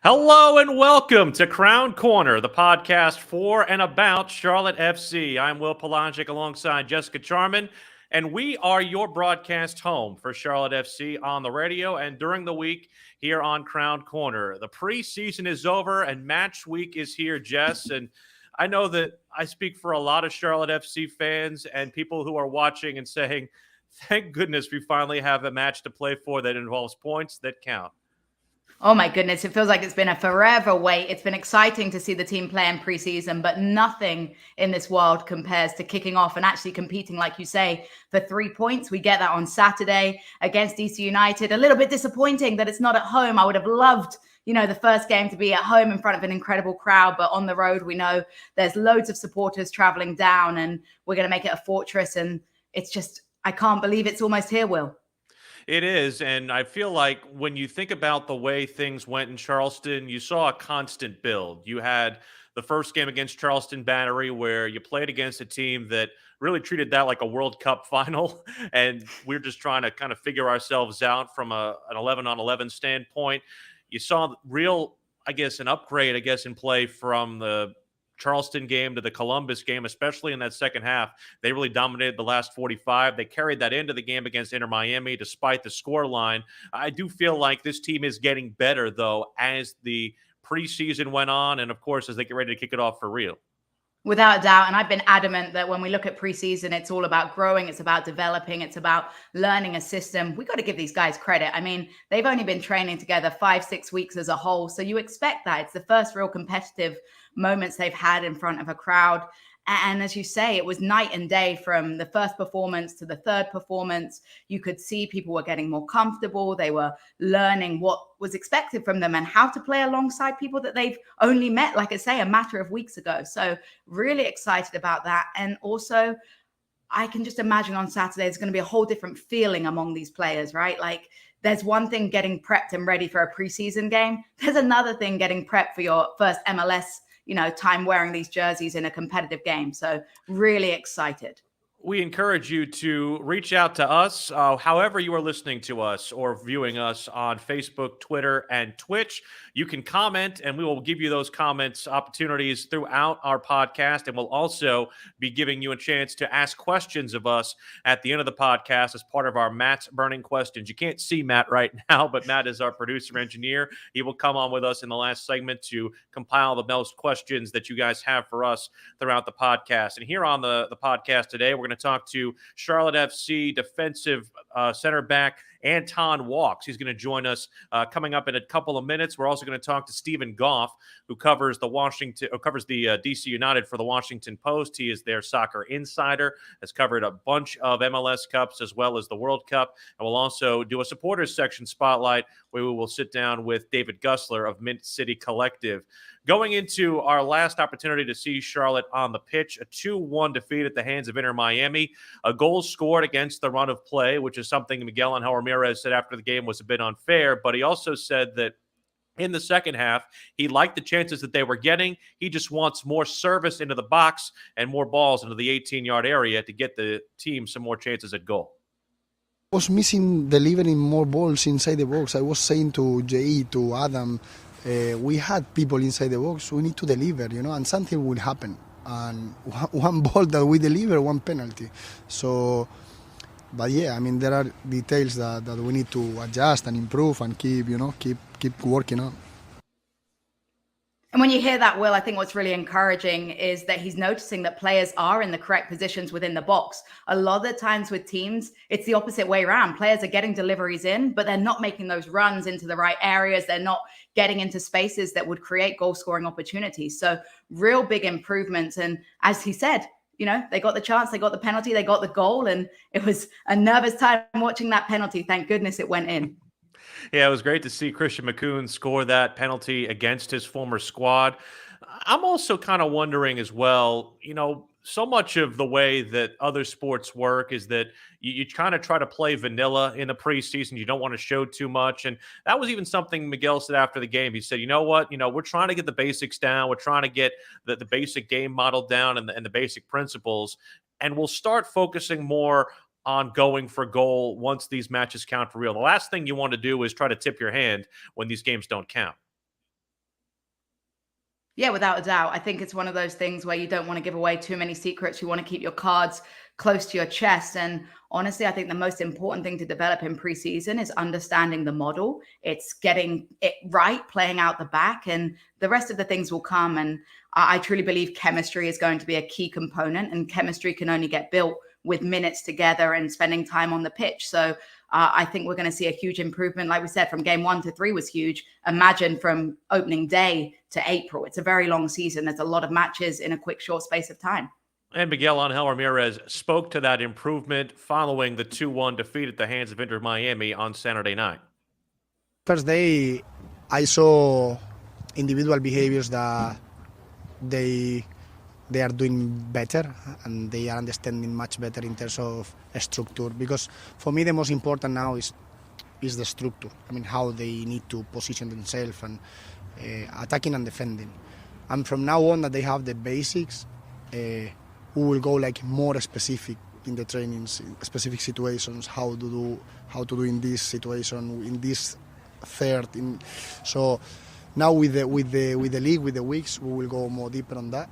Hello and welcome to Crown Corner, the podcast for and about Charlotte FC. I'm Will Palaszczuk alongside Jessica Charman, and we are your broadcast home for Charlotte FC on the radio and during the week here on Crown Corner. The preseason is over and match week is here, Jess, and I know that I speak for a lot of Charlotte FC fans and people who are watching and saying, thank goodness we finally have a match to play for that involves points that count. Oh my goodness, it feels like it's been a forever wait. It's been exciting to see the team play in preseason, but nothing in this world compares to kicking off and actually competing, like you say, for 3 points. We get that on Saturday against DC United. A little bit disappointing that it's not at home. I would have loved, the first game to be at home in front of an incredible crowd, but on the road, we know there's loads of supporters traveling down and we're going to make it a fortress. And it's just, I can't believe it's almost here, Will. It is, and I feel like when you think about the way things went in Charleston, you saw a constant build. You had the first game against Charleston Battery where you played against a team that really treated that like a World Cup final, and we're just trying to kind of figure ourselves out from an 11-on-11 standpoint. You saw an upgrade, in play from the Charleston game to the Columbus game, especially in that second half. They really dominated the last 45. They carried that into the game against Inter Miami despite the scoreline. I do feel like this team is getting better, though, as the preseason went on and, of course, as they get ready to kick it off for real. Without a doubt. And I've been adamant that when we look at preseason, it's all about growing. It's about developing. It's about learning a system. We got to give these guys credit. I mean, they've only been training together 5-6 weeks as a whole. So you expect that. It's the first real competitive moments they've had in front of a crowd. And as you say, it was night and day from the first performance to the third performance. You could see people were getting more comfortable. They were learning what was expected from them and how to play alongside people that they've only met, like I say, a matter of weeks ago. So really excited about that. And also, I can just imagine on Saturday, there's going to be a whole different feeling among these players, right? Like there's one thing getting prepped and ready for a preseason game. There's another thing getting prepped for your first MLS time wearing these jerseys in a competitive game. So really excited. We encourage you to reach out to us, however you are listening to us or viewing us on Facebook, Twitter, and Twitch. You can comment, and we will give you those comments opportunities throughout our podcast, and we'll also be giving you a chance to ask questions of us at the end of the podcast as part of our Matt's Burning Questions. You can't see Matt right now, but Matt is our producer engineer. He will come on with us in the last segment to compile the most questions that you guys have for us throughout the podcast. And here on the podcast today, we're going to talk to Charlotte FC defensive center back Anton Walks. He's going to join us coming up in a couple of minutes. We're also going to talk to Stephen Goff, who covers the DC United for the Washington Post. He is their soccer insider, has covered a bunch of MLS Cups as well as the World Cup, and we'll also do a supporters section spotlight where we will sit down with David Gussler of Mint City Collective. Going into our last opportunity to see Charlotte on the pitch, a 2-1 defeat at the hands of Inter Miami, a goal scored against the run of play, which is something Miguel Angel Ramirez said after the game was a bit unfair, but he also said that in the second half, he liked the chances that they were getting. He just wants more service into the box and more balls into the 18-yard area to get the team some more chances at goal. I was missing delivering more balls inside the box. I was saying to Jay, to Adam, we had people inside the box. We need to deliver, and something will happen. And one ball that we deliver, one penalty. So, but yeah, there are details that we need to adjust and improve and keep working on. And when you hear that, Will, I think what's really encouraging is that he's noticing that players are in the correct positions within the box. A lot of the times with teams, it's the opposite way around. Players are getting deliveries in, but they're not making those runs into the right areas. They're not getting into spaces that would create goal scoring opportunities. So real big improvements. And as he said, they got the chance, they got the penalty, they got the goal. And it was a nervous time watching that penalty. Thank goodness it went in. Yeah, it was great to see Christian McCoon score that penalty against his former squad. I'm also kind of wondering as well, so much of the way that other sports work is that you kind of try to play vanilla in the preseason. You don't want to show too much. And that was even something Miguel said after the game. He said, you know what, we're trying to get the basics down. We're trying to get the basic game model down and the basic principles. And we'll start focusing more on going for goal once these matches count for real. The last thing you want to do is try to tip your hand when these games don't count. Yeah, without a doubt. I think it's one of those things where you don't want to give away too many secrets. You want to keep your cards close to your chest. And honestly, I think the most important thing to develop in preseason is understanding the model. It's getting it right, playing out the back, and the rest of the things will come. And I truly believe chemistry is going to be a key component, and chemistry can only get built with minutes together and spending time on the pitch. So I think we're going to see a huge improvement. Like we said, from game 1 to 3 was huge. Imagine from opening day to April. It's a very long season. There's a lot of matches in a quick, short space of time. And Miguel Angel Ramirez spoke to that improvement following the 2-1 defeat at the hands of Inter Miami on Saturday night. First day, I saw individual behaviors that they are doing better and they are understanding much better in terms of structure. Because for me, the most important now is the structure. I mean, how they need to position themselves and attacking and defending. And from now on that they have the basics, we will go like more specific in the trainings, in specific situations, how to do in this situation, in this third. So now with the league, with the weeks, we will go more deeper on that.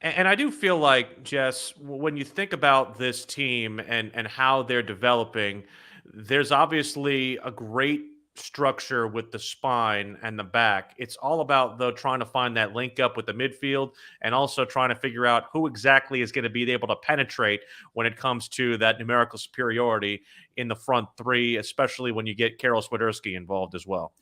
And I do feel like, Jess, when you think about this team and how they're developing, there's obviously a great structure with the spine and the back. It's all about, though, trying to find that link up with the midfield and also trying to figure out who exactly is going to be able to penetrate when it comes to that numerical superiority in the front three, especially when you get Karol Swiderski involved as well.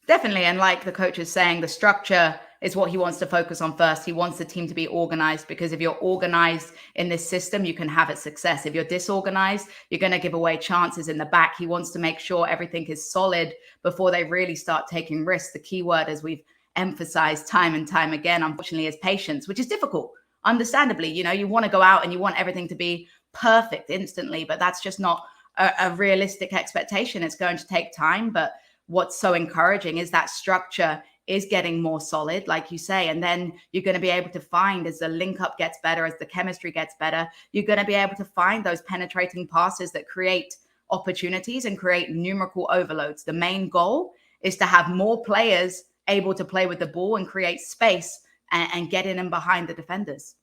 Definitely. And like the coach is saying, the structure is what he wants to focus on first. He wants the team to be organized, because if you're organized in this system, you can have a success. If you're disorganized, you're going to give away chances in the back. He wants to make sure everything is solid before they really start taking risks. The key word, as we've emphasized time and time again, unfortunately, is patience, which is difficult. Understandably, you want to go out and you want everything to be perfect instantly, but that's just not a realistic expectation. It's going to take time, but what's so encouraging is that structure is getting more solid, like you say, and then you're going to be able to find, as the link up gets better, as the chemistry gets better, you're going to be able to find those penetrating passes that create opportunities and create numerical overloads. The main goal is to have more players able to play with the ball and create space and get in and behind the defenders.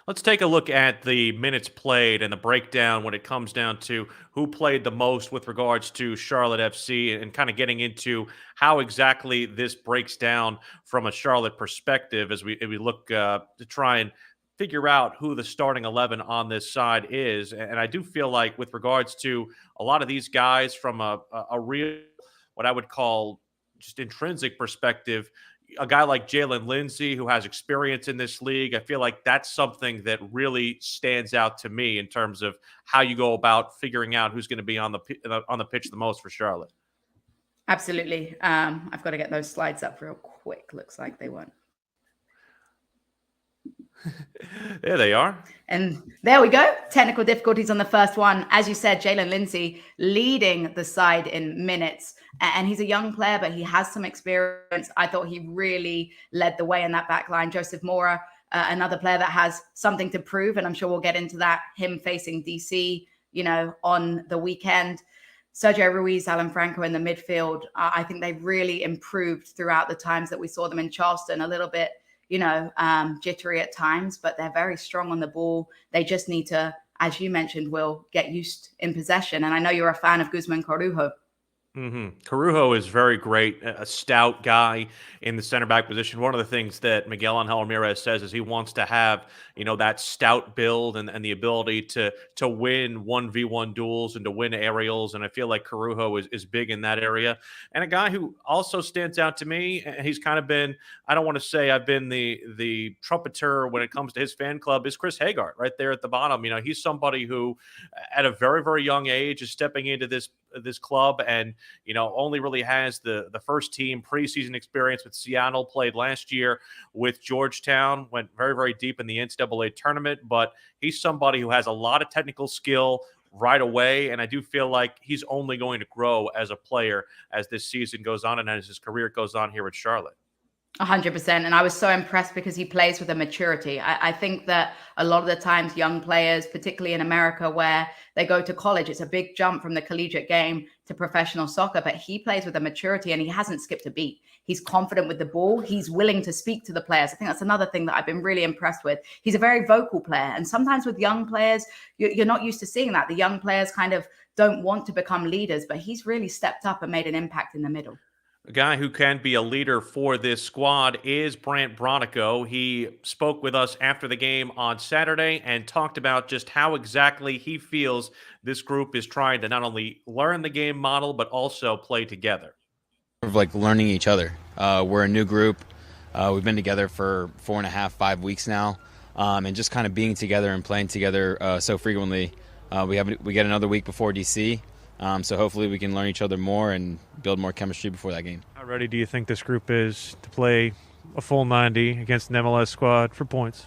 Let's take a look at the minutes played and the breakdown when it comes down to who played the most with regards to Charlotte FC, and kind of getting into how exactly this breaks down from a Charlotte perspective as we look to try and figure out who the starting 11 on this side is. And I do feel like with regards to a lot of these guys from a real, what I would call just intrinsic perspective, a guy like Jalen Lindsey, who has experience in this league, I feel like that's something that really stands out to me in terms of how you go about figuring out who's going to be on the pitch the most for Charlotte. Absolutely. I've got to get those slides up real quick. Looks like they won't. There they are. And there we go. Technical difficulties on the first one. As you said, Jalen Lindsey leading the side in minutes. And he's a young player, but he has some experience. I thought he really led the way in that back line. Joseph Mora, another player that has something to prove. And I'm sure we'll get into that, him facing DC, on the weekend. Sergio Ruiz, Alan Franco in the midfield. I think they've really improved throughout the times that we saw them in Charleston. A little bit, jittery at times, but they're very strong on the ball. They just need to, as you mentioned, Will, get used in possession. And I know you're a fan of Guzman Corujo. Carujo is very great, a stout guy in the center back position. One of the things that Miguel Angel Ramirez says is he wants to have, that stout build and the ability to win 1v1 duels and to win aerials. And I feel like Carujo is big in that area. And a guy who also stands out to me, and he's kind of been, I don't want to say I've been the trumpeter when it comes to his fan club, is Chris Hagart right there at the bottom. He's somebody who at a very, very young age is stepping into this club and only really has the first team preseason experience with Seattle, played last year with Georgetown, went very, very deep in the NCAA tournament, but he's somebody who has a lot of technical skill right away, and I do feel like he's only going to grow as a player as this season goes on and as his career goes on here at Charlotte. 100%. And I was so impressed because he plays with a maturity. I think that a lot of the times young players, particularly in America where they go to college, it's a big jump from the collegiate game to professional soccer, but he plays with a maturity and he hasn't skipped a beat. He's confident with the ball. He's willing to speak to the players. I think that's another thing that I've been really impressed with. He's a very vocal player. And sometimes with young players, you're not used to seeing that. The young players kind of don't want to become leaders, but he's really stepped up and made an impact in the middle. A guy who can be a leader for this squad is Brandt Bronico. He spoke with us after the game on Saturday and talked about just how exactly he feels this group is trying to not only learn the game model, but also play together. Of like learning each other. We're a new group. We've been together for 4.5, 5 weeks now, and just kind of being together and playing together so frequently. We get another week before DC. So hopefully we can learn each other more and build more chemistry before that game. How ready do you think this group is to play a full 90 against an MLS squad for points?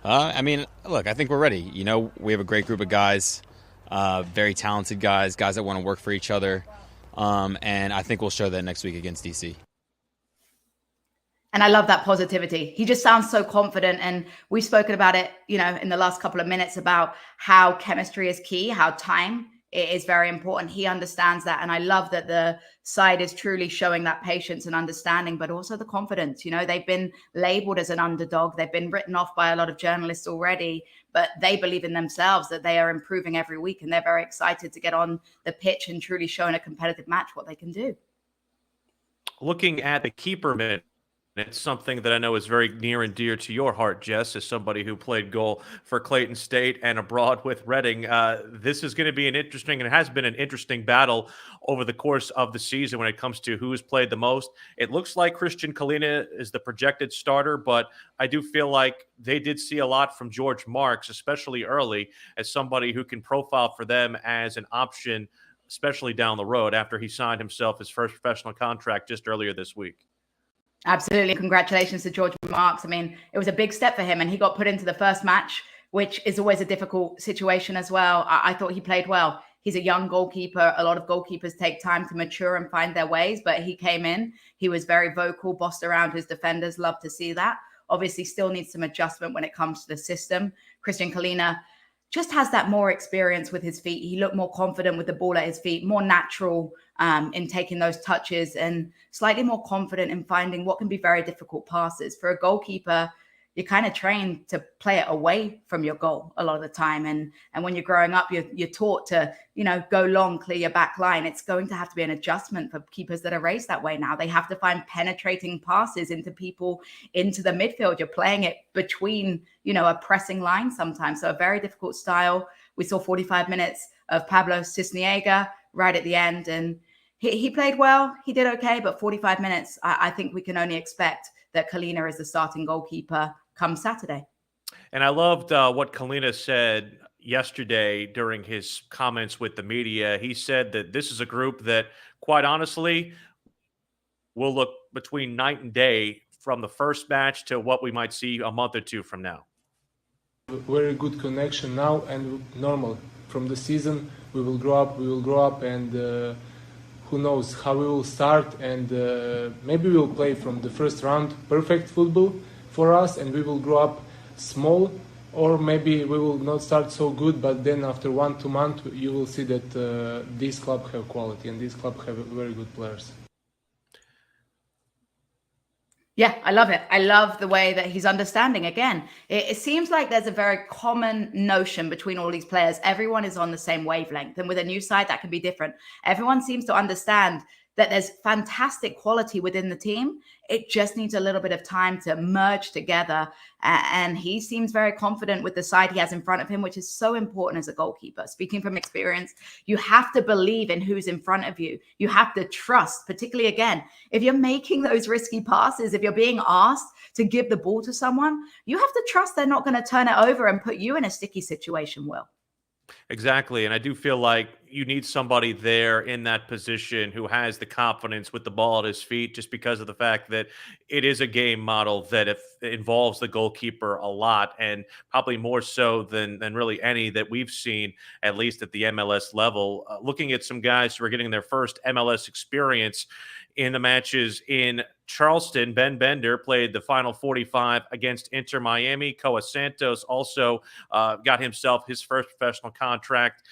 Look, I think we're ready. We have a great group of guys, very talented guys that want to work for each other. And I think we'll show that next week against DC. And I love that positivity. He just sounds so confident. And we've spoken about it, in the last couple of minutes about how chemistry is key, how time is very important. He understands that. And I love that the side is truly showing that patience and understanding, but also the confidence. They've been labeled as an underdog. They've been written off by a lot of journalists already, but they believe in themselves that they are improving every week. And they're very excited to get on the pitch and truly show in a competitive match what they can do. Looking at the keeper minute, it's something that I know is very near and dear to your heart, Jess, as somebody who played goal for Clayton State and abroad with Reading. This is going to be and it has been an interesting battle over the course of the season when it comes to who's played the most. It looks like Christian Kalina is the projected starter, but I do feel like they did see a lot from George Marks, especially early, as somebody who can profile for them as an option, especially down the road after he signed himself his first professional contract just earlier this week. Absolutely. Congratulations to George Marks. It was a big step for him and he got put into the first match, which is always a difficult situation as well. I thought he played well. He's a young goalkeeper. A lot of goalkeepers take time to mature and find their ways, but he came in, he was very vocal, bossed around his defenders. Love to see that. Obviously still needs some adjustment when it comes to the system. Christian Kalina just has that more experience with his feet. He looked more confident with the ball at his feet, more natural in taking those touches and slightly more confident in finding what can be very difficult passes. For a goalkeeper, you're kind of trained to play it away from your goal a lot of the time. And when you're growing up, you're taught to, go long, clear your back line. It's going to have to be an adjustment for keepers that are raised that way now. They have to find penetrating passes into people, into the midfield. You're playing it between, a pressing line sometimes. So a very difficult style. We saw 45 minutes of Pablo Cisniega right at the end. And he played well. He did okay. But 45 minutes, I think we can only expect that Kalina is the starting goalkeeper come Saturday. And I loved what Kalina said yesterday during his comments with the media. He said that this is a group that, quite honestly, will look between night and day from the first match to what we might see a month or two from now. Very good connection now and normal. From the season, we will grow up and who knows how we will start, and maybe we will play from the first round perfect football for us, and we will grow up small, or maybe we will not start so good, but then after 1-2 months you will see that this club have quality and this club have very good players. Yeah, I love it. I love the way that he's understanding. Again, it seems like there's a very common notion between all these players. Everyone is on the same wavelength. And with a new side, that can be different. Everyone seems to understand that there's fantastic quality within the team. It just needs a little bit of time to merge together. And he seems very confident with the side he has in front of him, which is so important as a goalkeeper. Speaking from experience, you have to believe in who's in front of you. You have to trust, particularly again, if you're making those risky passes, if you're being asked to give the ball to someone, you have to trust they're not going to turn it over and put you in a sticky situation, Will. Exactly. And I do feel like you need somebody there in that position who has the confidence with the ball at his feet, just because of the fact that it is a game model that it involves the goalkeeper a lot, and probably more so than really any that we've seen, at least at the MLS level. Looking at some guys who are getting their first MLS experience in the matches in Charleston, Ben Bender played the final 45 against Inter Miami. Coa Santos also got himself his first professional contract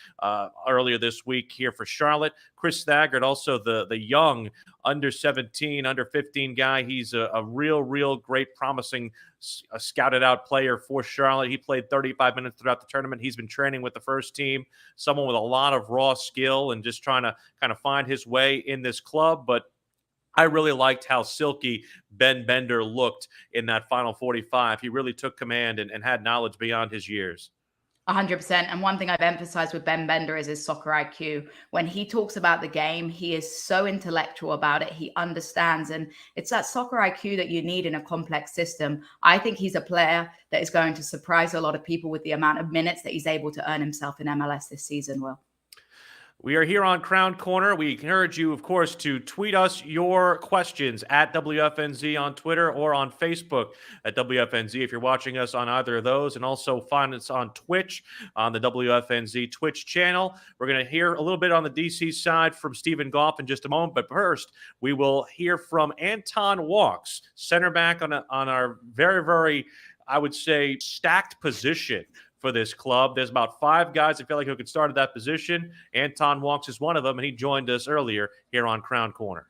earlier this week here for Charlotte. Chris Thagard, also the young under 17, under 15 guy. He's a real great, promising, scouted out player for Charlotte. He played 35 minutes throughout the tournament. He's been training with the first team, someone with a lot of raw skill and just trying to kind of find his way in this club. But I really liked how silky Ben Bender looked in that final 45. He really took command and had knowledge beyond his years. 100%. And one thing I've emphasized with Ben Bender is his soccer IQ. When he talks about the game, he is so intellectual about it. He understands. And it's that soccer IQ that you need in a complex system. I think he's a player that is going to surprise a lot of people with the amount of minutes that he's able to earn himself in MLS this season, Will. We are here on Crown Corner. We encourage you, of course, to tweet us your questions at WFNZ on Twitter or on Facebook at WFNZ if you're watching us on either of those. And also find us on Twitch on the WFNZ Twitch channel. We're going to hear a little bit on the DC side from Stephen Goff in just a moment. But first, we will hear from Anton Walks, center back on our very, I would say, stacked position for this club. There's about 5 guys I feel like who could start at that position. Anton Walks is one of them, and he joined us earlier here on Crown Corner.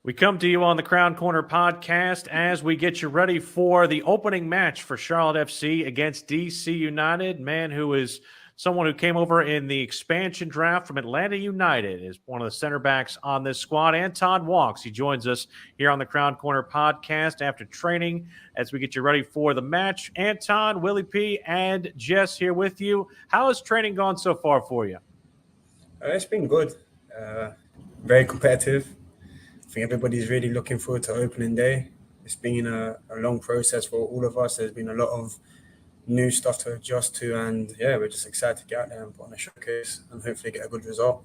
We come to you on the Crown Corner podcast as we get you ready for the opening match for Charlotte FC against DC United. Man who is someone who came over in the expansion draft from Atlanta United, is one of the center backs on this squad. Anton Walks. He joins us here on the Crown Corner podcast after training as we get you ready for the match. Anton, Willie P, and Jess here with you. How has training gone so far for you? It's been good. Very competitive. I think everybody's really looking forward to opening day. It's been a long process for all of us. There's been a lot of new stuff to adjust to, and yeah, we're just excited to get out there and put on a showcase and hopefully get a good result.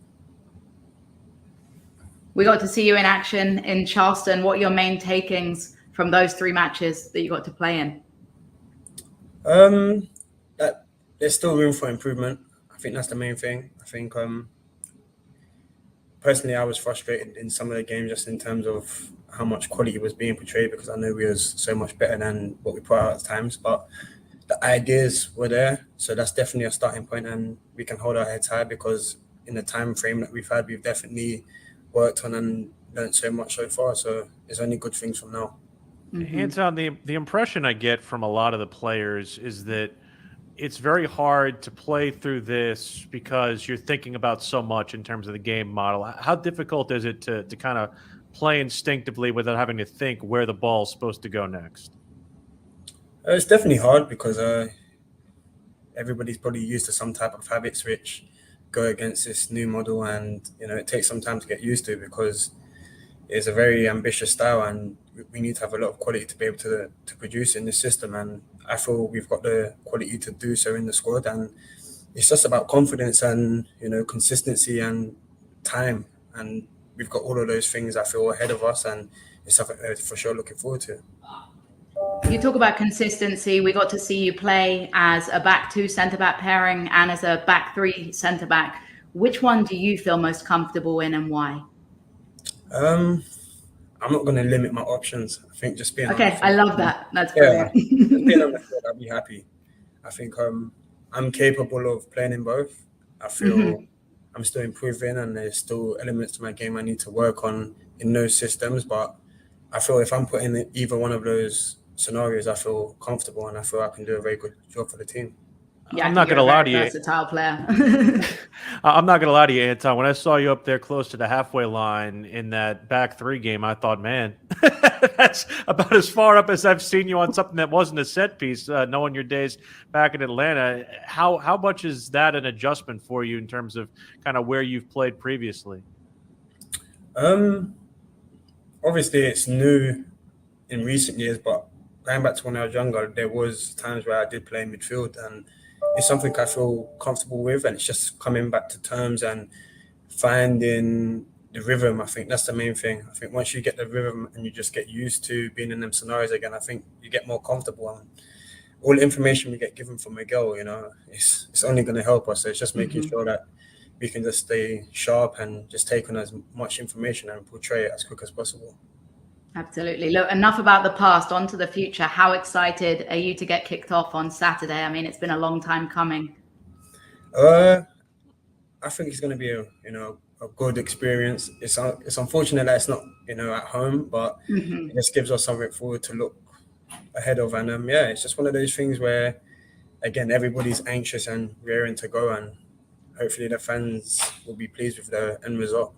We got to see you in action in Charleston. What are your main takings from those 3 matches that you got to play in? There's still room for improvement. I think that's the main thing. I think personally I was frustrated in some of the games just in terms of how much quality was being portrayed, because I know we was so much better than what we put out at times, but the ideas were there, so that's definitely a starting point, and we can hold our heads high because in the time frame that we've had, we've definitely worked on and learned so much so far. So it's only good things from now. Mm-hmm. Anton, the impression I get from a lot of the players is that it's very hard to play through this because you're thinking about so much in terms of the game model. How difficult is it to kind of play instinctively without having to think where the ball's supposed to go next? It's definitely hard because everybody's probably used to some type of habits which go against this new model, and it takes some time to get used to because it's a very ambitious style, and we need to have a lot of quality to be able to produce in this system. And I feel we've got the quality to do so in the squad, and it's just about confidence and consistency and time, and we've got all of those things I feel ahead of us, and it's something for sure looking forward to. You talk about consistency. We got to see you play as a back 2 centre-back pairing and as a back 3 centre-back. Which one do you feel most comfortable in, and why? I'm not going to limit my options. I think just being okay. I love that. That's brilliant. Just being on the field, I'll be happy. I think I'm capable of playing in both. I feel I'm still improving, and there's still elements to my game I need to work on in those systems. But I feel if I'm put in either one of those scenarios, I feel comfortable and I feel I can do a very good job for the team. Yeah, I'm not going to lie to you. Versatile player. I'm not going to lie to you, Anton. When I saw you up there close to the halfway line in that back three game, I thought, man, that's about as far up as I've seen you on something that wasn't a set piece, knowing your days back in Atlanta. How much is that an adjustment for you in terms of kind of where you've played previously? Obviously, it's new in recent years, but going back to when I was younger, there was times where I did play midfield, and it's something I feel comfortable with, and it's just coming back to terms and finding the rhythm. I think that's the main thing. I think once you get the rhythm and you just get used to being in them scenarios again, I think you get more comfortable. And all the information we get given from Miguel, it's only going to help us. So it's just making sure that we can just stay sharp and just take on as much information and portray it as quick as possible. Absolutely. Look, enough about the past, on to the future. How excited are you to get kicked off on Saturday? I mean, it's been a long time coming. I think it's going to be a good experience. It's unfortunate that it's not at home, but it just gives us something forward to look ahead of. And it's just one of those things where, again, everybody's anxious and raring to go, and hopefully the fans will be pleased with the end result.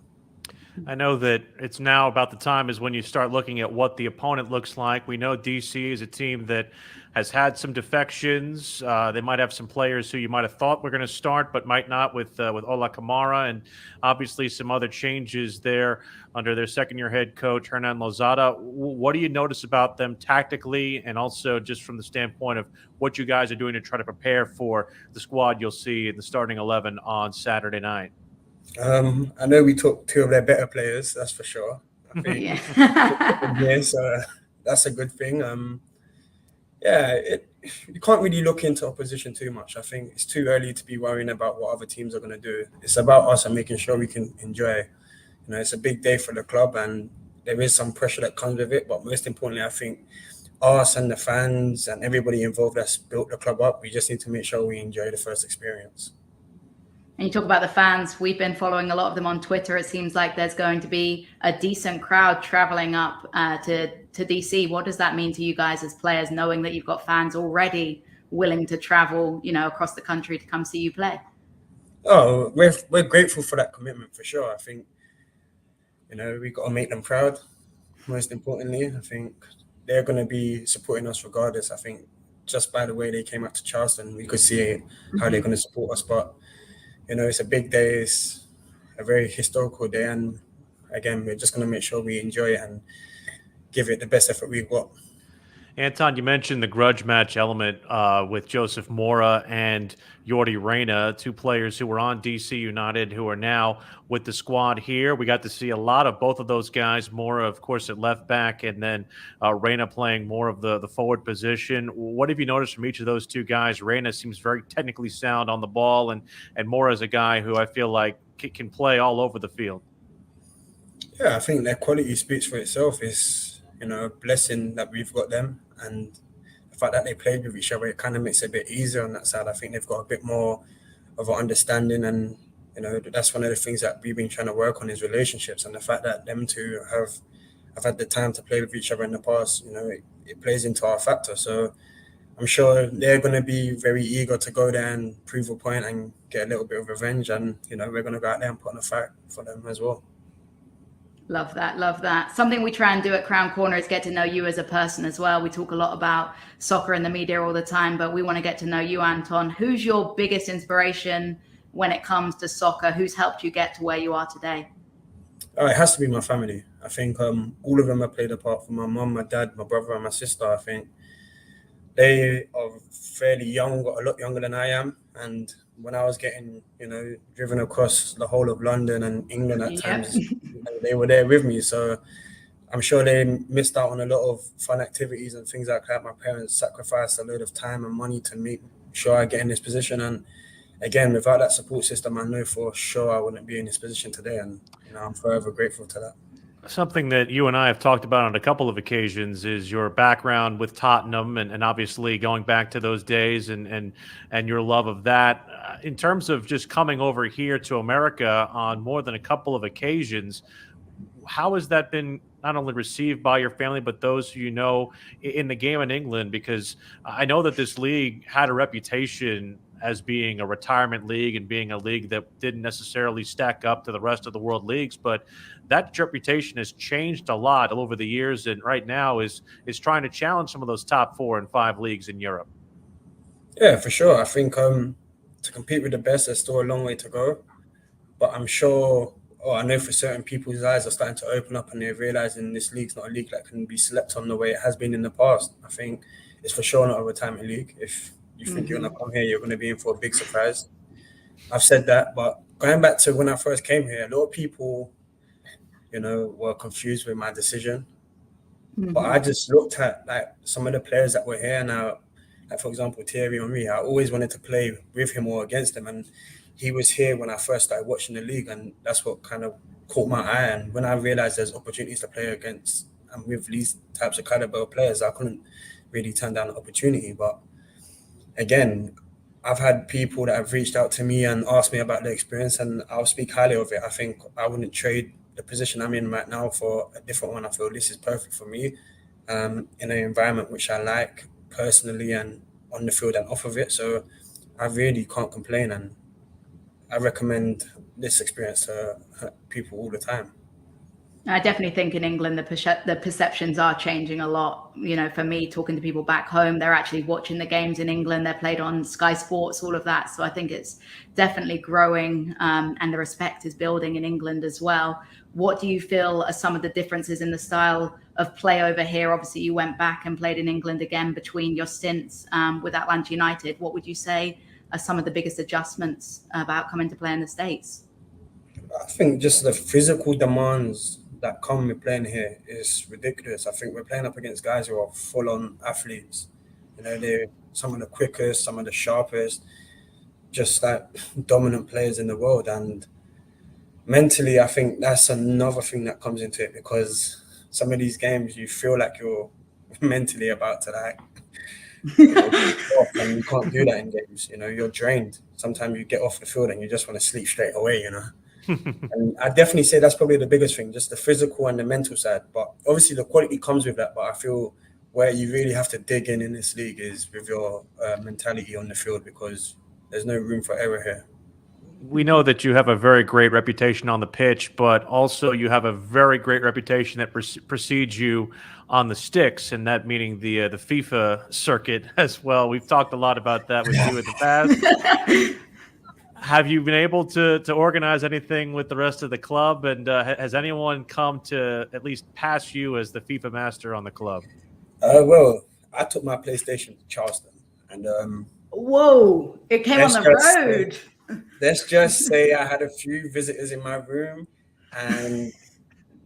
I know that it's now about the time is when you start looking at what the opponent looks like. We know DC is a team that has had some defections. They might have some players who you might have thought were going to start, but might not with Ola Kamara, and obviously some other changes there under their second-year head coach, Hernan Lozada. What do you notice about them tactically, and also just from the standpoint of what you guys are doing to try to prepare for the squad you'll see in the starting 11 on Saturday night? I know we took two of their better players, that's for sure. I think so that's a good thing. You can't really look into opposition too much. I think it's too early to be worrying about what other teams are going to do. It's about us and making sure we can enjoy. It's a big day for the club, and there is some pressure that comes with it. But most importantly, I think us and the fans and everybody involved that's built the club up, we just need to make sure we enjoy the first experience. And you talk about the fans. We've been following a lot of them on Twitter. It seems like there's going to be a decent crowd traveling up to DC. What does that mean to you guys as players, knowing that you've got fans already willing to travel, across the country to come see you play? Oh, we're grateful for that commitment, for sure. I think, we got to make them proud. Most importantly, I think they're going to be supporting us regardless. I think just by the way they came out to Charleston, we could see how they're going to support us. But it's a big day. It's a very historical day. And again, we're just going to make sure we enjoy it and give it the best effort we've got. Anton, you mentioned the grudge match element with Joseph Mora and Yordi Reyna, two players who were on DC United who are now with the squad here. We got to see a lot of both of those guys, Mora, of course, at left back, and then Reyna playing more of the forward position. What have you noticed from each of those two guys? Reyna seems very technically sound on the ball, and Mora is a guy who I feel like can play all over the field. Yeah, I think their quality speaks for itself. It's a blessing that we've got them, and the fact that they played with each other, it kind of makes it a bit easier on that side. I think they've got a bit more of an understanding, and that's one of the things that we've been trying to work on is relationships, and the fact that them two have had the time to play with each other in the past, it plays into our factor. So I'm sure they're going to be very eager to go there and prove a point and get a little bit of revenge, and we're going to go out there and put on a fight for them as well. Love that. Love that. Something we try and do at Crown Corner is get to know you as a person as well. We talk a lot about soccer in the media all the time, but we want to get to know you, Anton. Who's your biggest inspiration when it comes to soccer? Who's helped you get to where you are today? It has to be my family. I think all of them have played a part. From my mum, my dad, my brother, and my sister. I think they are fairly young, a lot younger than I am. And when I was getting, driven across the whole of London and England at times, they were there with me. So I'm sure they missed out on a lot of fun activities and things like that. My parents sacrificed a load of time and money to make sure I get in this position. And again, without that support system, I know for sure I wouldn't be in this position today. And I'm forever grateful to that. Something that you and I have talked about on a couple of occasions is your background with Tottenham, and obviously going back to those days and your love of that. In terms of just coming over here to America on more than a couple of occasions, how has that been not only received by your family but those who you know in the game in England? Because I know that this league had a reputation as being a retirement league and being a league that didn't necessarily stack up to the rest of the world leagues, but that reputation has changed a lot over the years, and right now is trying to challenge some of those top 4 and 5 leagues in Europe. Yeah, for sure. I think to compete with the best, there's still a long way to go. But I'm sure, or I know for certain people's eyes are starting to open up and they're realizing this league's not a league that can be slept on the way it has been in the past. I think it's for sure not a retirement league. If you think you're going to come here, you're going to be in for a big surprise. I've said that, but going back to when I first came here, a lot of people, were confused with my decision. But I just looked at like some of the players that were here now, like for example, Thierry Henry. I always wanted to play with him or against him, and he was here when I first started watching the league, and that's what kind of caught my eye. And when I realized there's opportunities to play against and with these types of caliber players, I couldn't really turn down the opportunity. But again, I've had people that have reached out to me and asked me about the experience, and I'll speak highly of it. I think I wouldn't trade the position I'm in right now for a different one. I feel this is perfect for me in an environment which I like personally and on the field and off of it. So I really can't complain, and I recommend this experience to people all the time. I definitely think in England, the perceptions are changing a lot. For me, talking to people back home, they're actually watching the games in England. They're played on Sky Sports, all of that. So I think it's definitely growing, and the respect is building in England as well. What do you feel are some of the differences in the style of play over here? Obviously, you went back and played in England again between your stints with Atlanta United. What would you say are some of the biggest adjustments about coming to play in the States? I think just the physical demands that come with playing here is ridiculous. I think we're playing up against guys who are full-on athletes. They're some of the quickest, some of the sharpest, just like dominant players in the world. And mentally, I think that's another thing that comes into it, because some of these games you feel like you're mentally about to and you can't do that in games. You're drained. Sometimes you get off the field and you just want to sleep straight away. And I definitely say that's probably the biggest thing, just the physical and the mental side. But obviously the quality comes with that. But I feel where you really have to dig in this league is with your mentality on the field, because there's no room for error here. We know that you have a very great reputation on the pitch, but also you have a very great reputation that precedes you on the sticks, and that meaning the FIFA circuit as well. We've talked a lot about that with you in the past. Have you been able to organize anything with the rest of the club? And has anyone come to at least pass you as the FIFA master on the club? Well, I took my PlayStation to Charleston, and whoa, it came on the road. Let's just say I had a few visitors in my room, and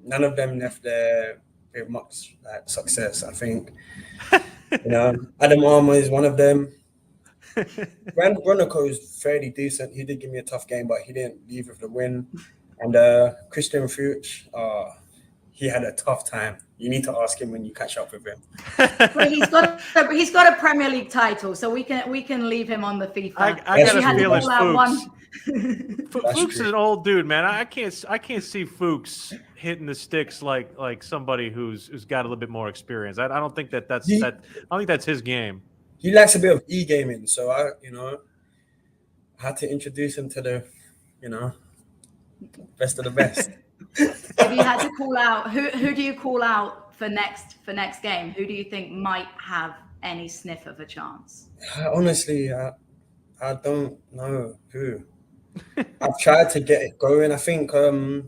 none of them left there with much success. I think, Adam Armour is one of them. Bronico is fairly decent. He did give me a tough game, but he didn't leave with the win. And Christian Fuchs, he had a tough time. You need to ask him when you catch up with him. But he's got a Premier League title, so we can leave him on the FIFA. I got a feeling Fuchs is an old dude, man. I can't see Fuchs hitting the sticks like somebody who's got a little bit more experience. I don't think that's I don't think that's his game. He likes a bit of e-gaming, so I had to introduce him to the, best of the best. If you had to call out, who do you call out for next game? Who do you think might have any sniff of a chance? Honestly, I don't know who. I've tried to get it going. I think, no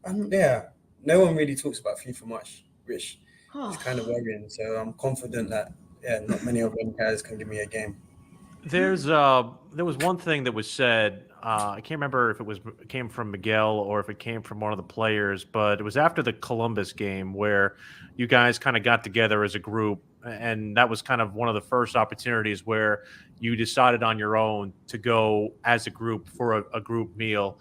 one really talks about FIFA much, which is kind of worrying. So I'm confident that, not many of them guys can give me a game. There was one thing that was said. I can't remember if it came from Miguel or if it came from one of the players, but it was after the Columbus game where you guys kind of got together as a group, and that was kind of one of the first opportunities where you decided on your own to go as a group for a group meal.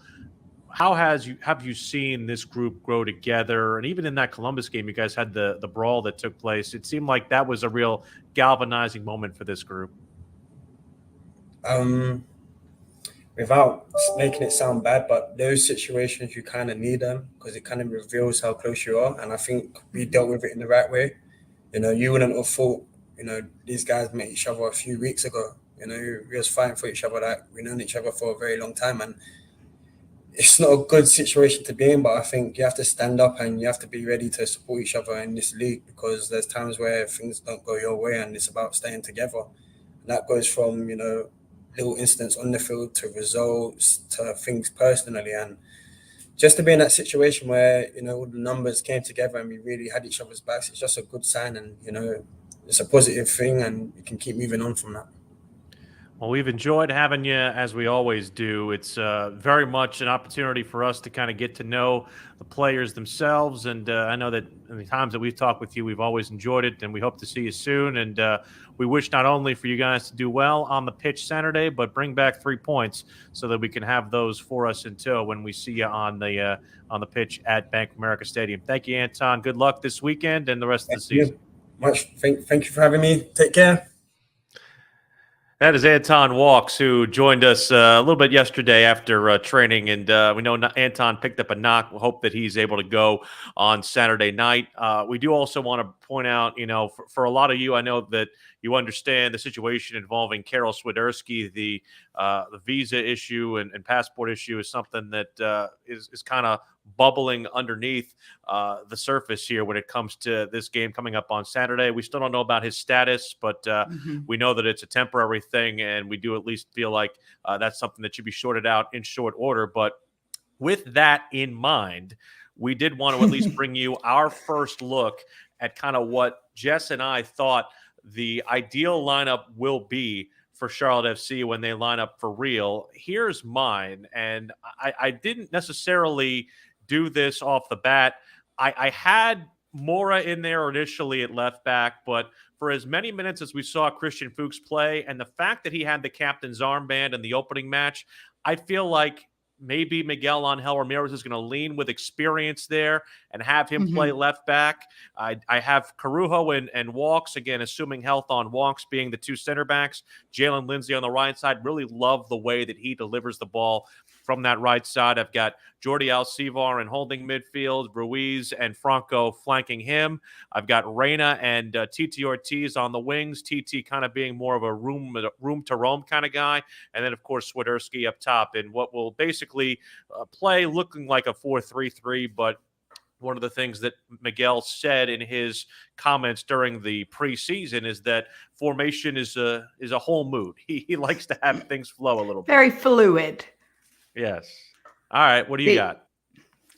how have you seen this group grow together? And even in that Columbus game, you guys had the brawl that took place. It seemed like that was a real galvanizing moment for this group. Without making it sound bad, but those situations you kind of need them because it kind of reveals how close you are. And I think we dealt with it in the right way. You wouldn't have thought, these guys met each other a few weeks ago. We was fighting for each other. Like we've known each other for a very long time, and it's not a good situation to be in. But I think you have to stand up and you have to be ready to support each other in this league because there's times where things don't go your way, and it's about staying together. And that goes from little incidents on the field to results to things personally, and just to be in that situation where all the numbers came together and we really had each other's backs, it's just a good sign, and it's a positive thing, and you can keep moving on from that. Well, we've enjoyed having you, as we always do. It's very much an opportunity for us to kind of get to know the players themselves. And I know that in the times that we've talked with you, we've always enjoyed it, and we hope to see you soon. And we wish not only for you guys to do well on the pitch Saturday, but bring back 3 points so that we can have those for us in tow when we see you on the pitch at Bank of America Stadium. Thank you, Anton. Good luck this weekend and the rest of the season. Thank you for having me. Take care. That is Anton Walks, who joined us a little bit yesterday after training, and we know Anton picked up a knock. We hope that he's able to go on Saturday night. We do also want to point out, for a lot of you, I know that you understand the situation involving Karol Swiderski. The visa issue and passport issue is something that is kind of bubbling underneath the surface here when it comes to this game coming up on Saturday. We still don't know about his status, but we know that it's a temporary thing, and we do at least feel like that's something that should be sorted out in short order. But with that in mind, we did want to at least bring you our first look at kind of what Jess and I thought the ideal lineup will be for Charlotte FC when they line up for real. Here's mine, and I didn't necessarily do this off the bat. I had Mora in there initially at left back, but for as many minutes as we saw Christian Fuchs play, and the fact that he had the captain's armband in the opening match, I feel like maybe Miguel Angel Ramirez is going to lean with experience there and have him play left back. I have Corujo and Walks, again, assuming health on Walks being the 2 center backs. Jalen Lindsay on the right side. Really love the way that he delivers the ball from that right side. I've got Jordi Alcivar in holding midfield, Ruiz and Franco flanking him. I've got Reyna and Titi Ortiz on the wings, Titi kind of being more of a room to roam kind of guy. And then, of course, Swiderski up top in what will basically play looking like a 4-3-3, but one of the things that Miguel said in his comments during the preseason is that formation is a whole mood. He likes to have things flow a little bit. Very fluid. Yes. All right. What do you got?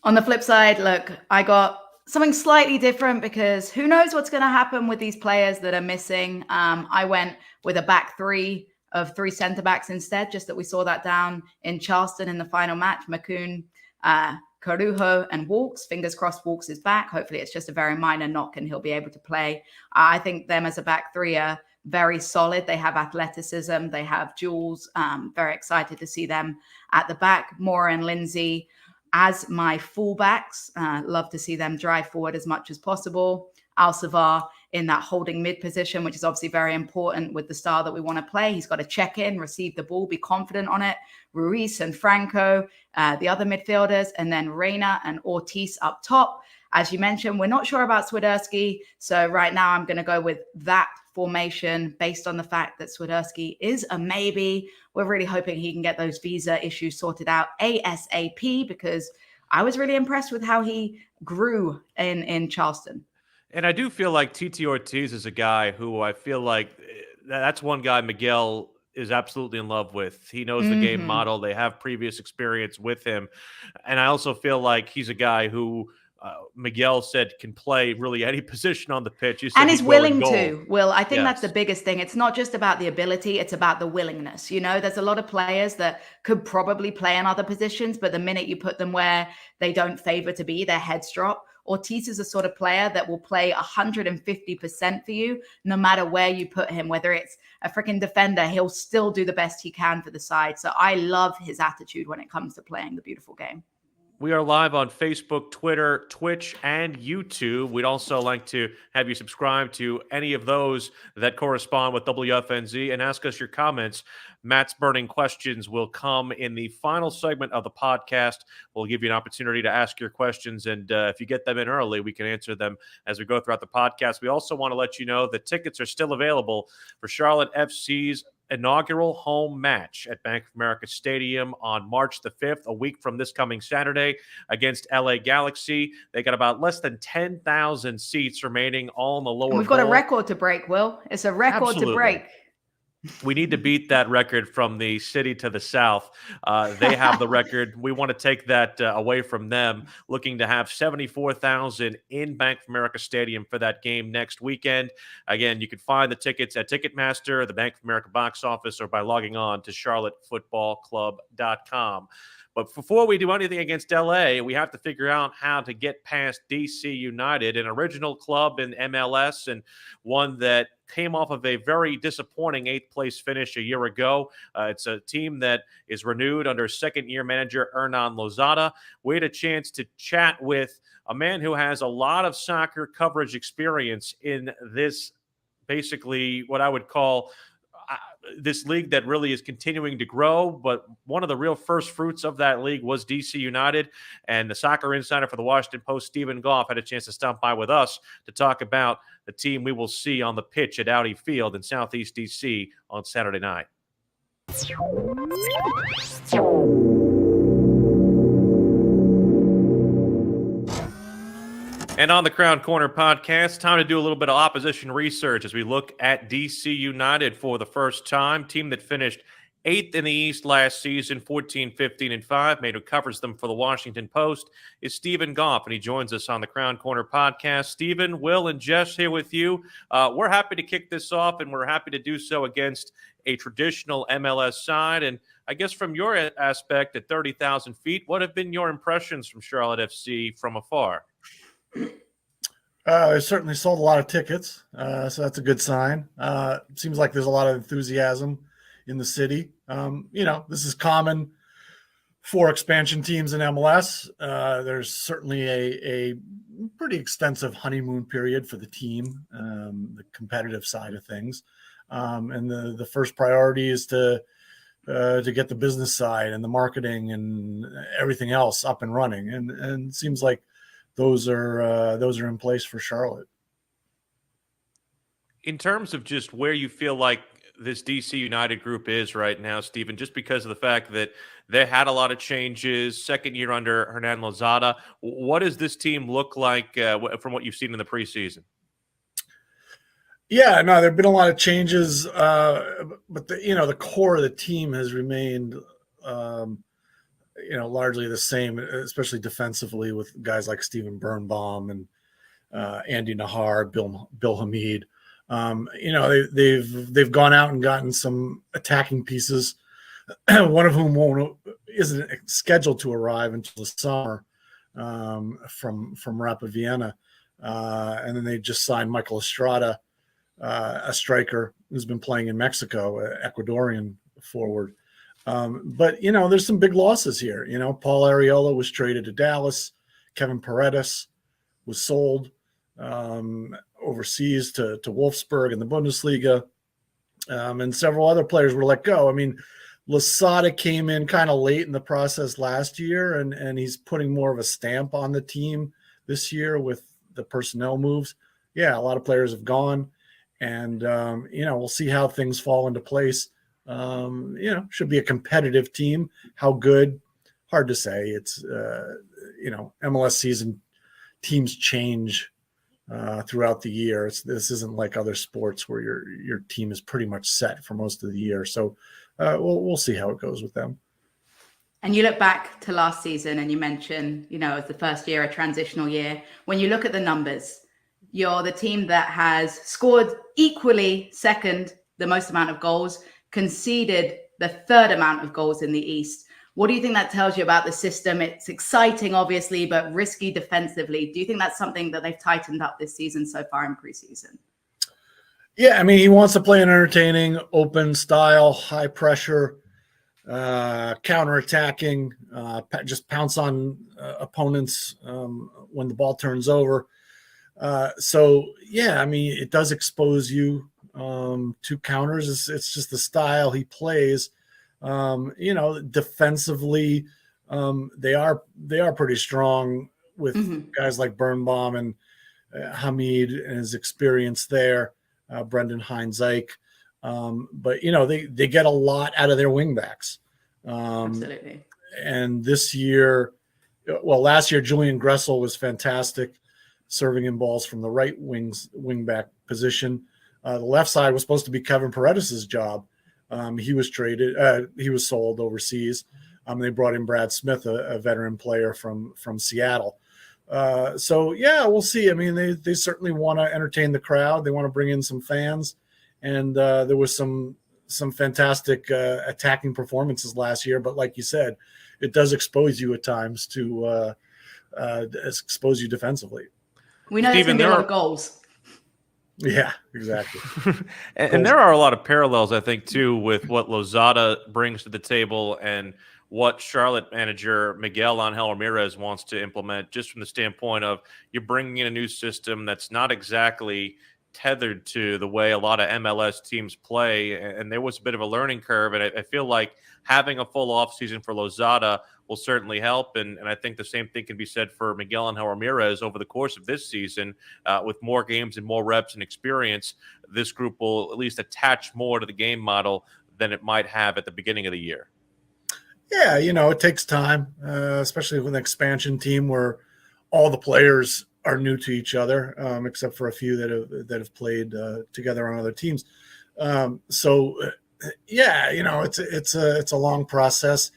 On the flip side, look, I got something slightly different because who knows what's going to happen with these players that are missing. I went with a back 3 of 3 center backs instead, just that we saw that down in Charleston in the final match. Makoun, Corujo and Walks. Fingers crossed Walks is back. Hopefully it's just a very minor knock and he'll be able to play. I think them as a back 3 are very solid. They have athleticism. They have duels. Very excited to see them at the back. Mora and Lindsay as my fullbacks. Love to see them drive forward as much as possible. Alcivar in that holding mid position, which is obviously very important with the style that we want to play. He's got to check in, receive the ball, be confident on it. Ruiz and Franco, the other midfielders, and then Reyna and Ortiz up top. As you mentioned, we're not sure about Swiderski. So right now I'm going to go with that formation based on the fact that Swiderski is a maybe. We're really hoping he can get those visa issues sorted out ASAP because I was really impressed with how he grew in Charleston. And I do feel like Titi Ortiz is a guy who I feel like that's one guy Miguel is absolutely in love with. He knows the game model. They have previous experience with him. And I also feel like he's a guy who Miguel said can play really any position on the pitch. And is willing to. Will, I think that's the biggest thing. It's not just about the ability, it's about the willingness. You know, there's a lot of players that could probably play in other positions, but the minute you put them where they don't favor to be, their heads drop. Ortiz is a sort of player that will play 150% for you, no matter where you put him, whether it's a freaking defender, he'll still do the best he can for the side. So I love his attitude when it comes to playing the beautiful game. We are live on Facebook, Twitter, Twitch, and YouTube. We'd also like to have you subscribe to any of those that correspond with WFNZ and ask us your comments. Matt's burning questions will come in the final segment of the podcast. We'll give you an opportunity to ask your questions, and if you get them in early, we can answer them as we go throughout the podcast. We also want to let you know that tickets are still available for Charlotte FC's inaugural home match at Bank of America Stadium on March the 5th, a week from this coming Saturday, against LA Galaxy. They got about less than 10,000 seats remaining, all in the lower bowl. We've got a record to break, Will. It's a record to break. We need to beat that record from the city to the south. They have the record. We want to take that away from them, looking to have 74,000 in Bank of America Stadium for that game next weekend. Again, you can find the tickets at Ticketmaster, the Bank of America box office, or by logging on to charlottefootballclub.com. But before we do anything against LA, we have to figure out how to get past DC United, an original club in MLS and one that came off of a very disappointing 8th-place finish a year ago. It's a team that is renewed under second-year manager Hernan Lozada. We had a chance to chat with a man who has a lot of soccer coverage experience in this, basically what I would call this league that really is continuing to grow, but one of the real first fruits of that league was DC United. And the soccer insider for the Washington Post, Stephen Goff, had a chance to stop by with us to talk about the team we will see on the pitch at Audi Field in Southeast DC on Saturday night. And on the Crown Corner podcast, time to do a little bit of opposition research as we look at DC United for the first time. Team that finished 8th in the East last season, 14-15-5, made who covers them for the Washington Post, is Stephen Goff, and he joins us on the Crown Corner podcast. Stephen, Will, and Jess here with you. We're happy to kick this off, and we're happy to do so against a traditional MLS side. And I guess from your aspect at 30,000 feet, what have been your impressions from Charlotte FC from afar? They certainly sold a lot of tickets, so that's a good sign. Seems like there's a lot of enthusiasm in the city. This is common for expansion teams in MLS. There's certainly a pretty extensive honeymoon period for the team, the competitive side of things. And the first priority is to get the business side and the marketing and everything else up and running. And it seems like those are in place for Charlotte. In terms of just where you feel like this DC United group is right now, Stephen, just because of the fact that they had a lot of changes, second year under Hernan Lozada, what does this team look like from what you've seen in the preseason? Yeah, no, there have been a lot of changes, but the core of the team has remained largely the same, especially defensively with guys like Steven Birnbaum and Andy Nahar, Bill Hamid. They've gone out and gotten some attacking pieces, one of whom isn't scheduled to arrive until the summer from Rapid Vienna. And then they just signed Michael Estrada, a striker who's been playing in Mexico, Ecuadorian forward. But there's some big losses here. Paul Arriola was traded to Dallas. Kevin Paredes was sold overseas to Wolfsburg in the Bundesliga. And several other players were let go. I mean, Lozada came in kind of late in the process last year, and he's putting more of a stamp on the team this year with the personnel moves. Yeah, a lot of players have gone, and we'll see how things fall into place. Should be a competitive team. How good? Hard to say. It's MLS season, teams change throughout the year. This isn't like other sports where your team is pretty much set for most of the year. So we'll see how it goes with them. And you look back to last season and you mentioned, as the first year, a transitional year. When you look at the numbers, you're the team that has scored equally second, the most amount of goals, conceded the third amount of goals in the East. What do you think that tells you about the system? It's exciting, obviously, but risky defensively. Do you think that's something that they've tightened up this season so far in preseason? Yeah, I mean, he wants to play an entertaining, open style, high pressure counterattacking, just pounce on opponents when the ball turns over. So yeah, I mean, it does expose you to counters. It's just the style he plays. Defensively, they are pretty strong with guys like Birnbaum and Hamid and his experience there, Brendan Hines-Ike. But they get a lot out of their wingbacks. Absolutely. And this year, last year Julian Gressel was fantastic, serving in balls from the right wingback position. The left side was supposed to be Kevin Paredes' job. He was traded. He was sold overseas. They brought in Brad Smith, a veteran player from Seattle. So yeah, we'll see. I mean, they certainly want to entertain the crowd. They want to bring in some fans, and there was some fantastic attacking performances last year. But like you said, it does expose you at times to expose you defensively. We know there's going to be a lot of goals. Yeah, exactly. and there are a lot of parallels, I think, too, with what Lozada brings to the table and what Charlotte manager Miguel Angel Ramirez wants to implement, just from the standpoint of you're bringing in a new system that's not exactly tethered to the way a lot of MLS teams play. And there was a bit of a learning curve. And I feel like having a full offseason for Lozada will certainly help. And I think the same thing can be said for Miguel Angel Ramirez over the course of this season. With more games and more reps and experience, this group will at least attach more to the game model than it might have at the beginning of the year. Yeah, it takes time, especially with an expansion team where all the players are new to each other, except for a few that have played together on other teams. So yeah, it's a long process.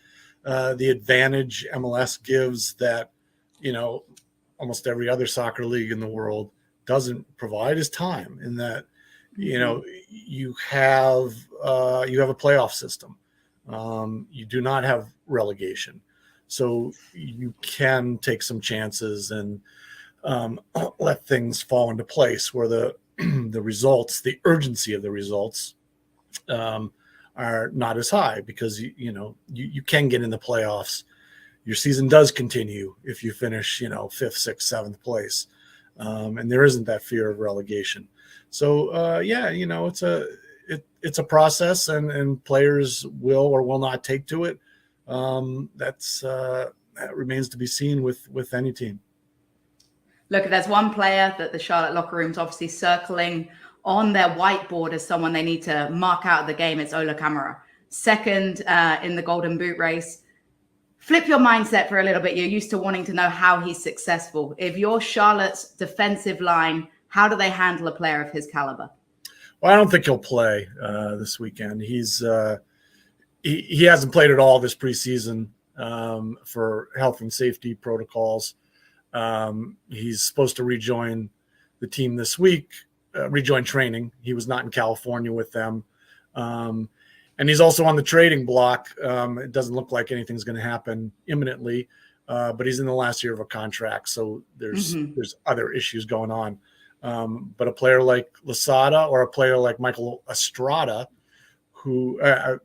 The advantage MLS gives that almost every other soccer league in the world doesn't provide is time. In that you have a playoff system. You do not have relegation, so you can take some chances and let things fall into place where the results, the urgency of the results, are not as high because you can get in the playoffs. Your season does continue if you finish 5th, 6th, 7th place, and there isn't that fear of relegation. So yeah, it's a process, and players will or will not take to it. That remains to be seen with any team. Look, there's one player that the Charlotte locker room's obviously circling on their whiteboard as someone they need to mark out of the game. It's Ola Kamara, second in the Golden Boot race. Flip your mindset for a little bit. You're used to wanting to know how he's successful. If you're Charlotte's defensive line, how do they handle a player of his caliber? Well, I don't think he'll play this weekend. He hasn't played at all this preseason for health and safety protocols. He's supposed to rejoin the team this week, rejoin training. He was not in California with them. And he's also on the trading block. It doesn't look like anything's going to happen imminently, but he's in the last year of a contract. So there's other issues going on. But a player like Lozada or a player like Michael Estrada, a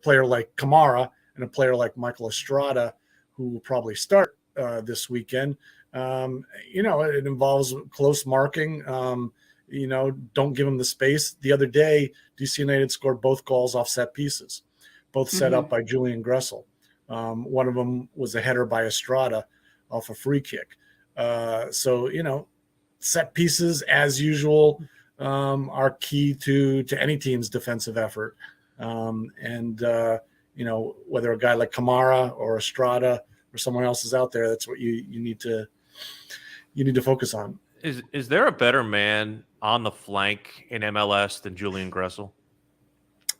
player like Kamara and a player like Michael Estrada, who will probably start this weekend. It involves close marking. Don't give him the space. The other day, DC United scored both goals off set pieces, both set up by Julian Gressel. One of them was a header by Estrada off a free kick. Set pieces, as usual, are key to any team's defensive effort. Whether a guy like Kamara or Estrada or someone else is out there, that's what you need to focus on. Is there a better man on the flank in MLS than Julian Gressel?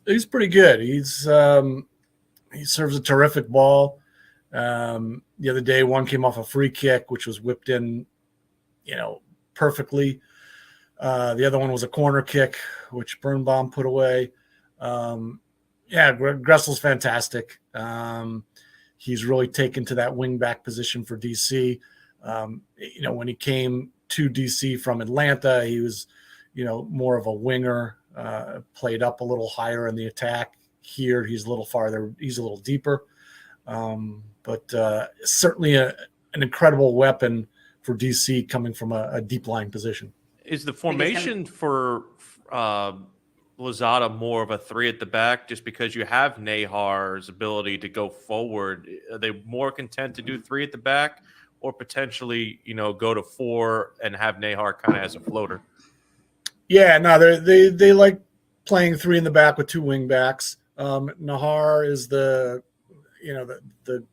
He's pretty good. He serves a terrific ball. The other day, one came off a free kick, which was whipped in, perfectly. The other one was a corner kick, which Birnbaum put away. Gressel's fantastic. He's really taken to that wing back position for DC. When he came to DC from Atlanta, he was, more of a winger, played up a little higher in the attack. here. He's a little farther. He's a little deeper. But certainly an incredible weapon for DC coming from a deep line position. Is the formation for Lozada more of a 3 at the back just because you have Nehar's ability to go forward? Are they more content to do 3 at the back, or potentially, go to 4 and have Nehar kind of as a floater? Yeah, no, they like playing 3 in the back with 2 wing backs. Nahar is the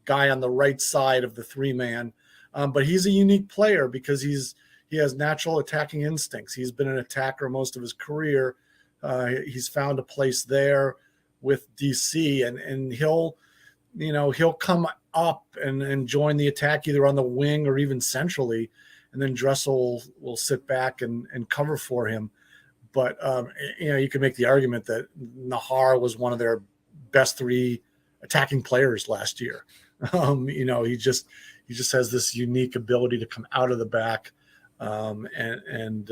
guy on the right side of the 3-man, but he's a unique player because he has natural attacking instincts. He's been an attacker most of his career. He's found a place there with DC, and he'll come up and join the attack either on the wing or even centrally, and then Dressel will sit back and cover for him. But you can make the argument that Nahar was one of their best 3 attacking players last year. He just has this unique ability to come out of the back and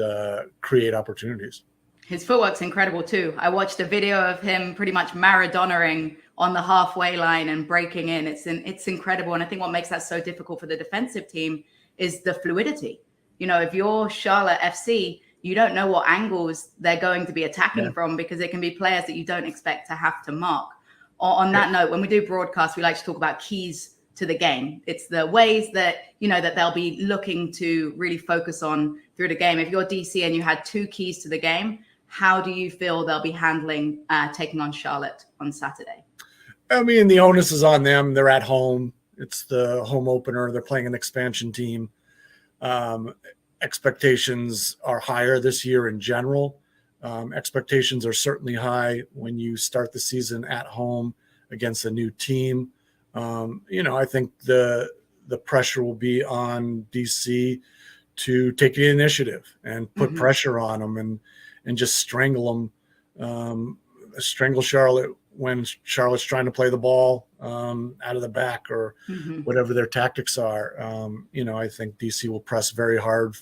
create opportunities. His footwork's incredible too. I watched a video of him pretty much Maradonaing on the halfway line and breaking in. It's incredible. And I think what makes that so difficult for the defensive team is the fluidity. If you're Charlotte FC, you don't know what angles they're going to be attacking from, because it can be players that you don't expect to have to mark. On that note, when we do broadcast, we like to talk about keys to the game. It's the ways that, that they'll be looking to really focus on through the game. If you're DC and you had 2 keys to the game, how do you feel they'll be handling taking on Charlotte on Saturday? I mean, the onus is on them. They're at home. It's the home opener. They're playing an expansion team. Expectations are higher this year in general. Expectations are certainly high when you start the season at home against a new team. I think the pressure will be on DC to take the initiative and put pressure on them and just strangle them, strangle Charlotte when Charlotte's trying to play the ball out of the back or whatever their tactics are. I think DC will press very hard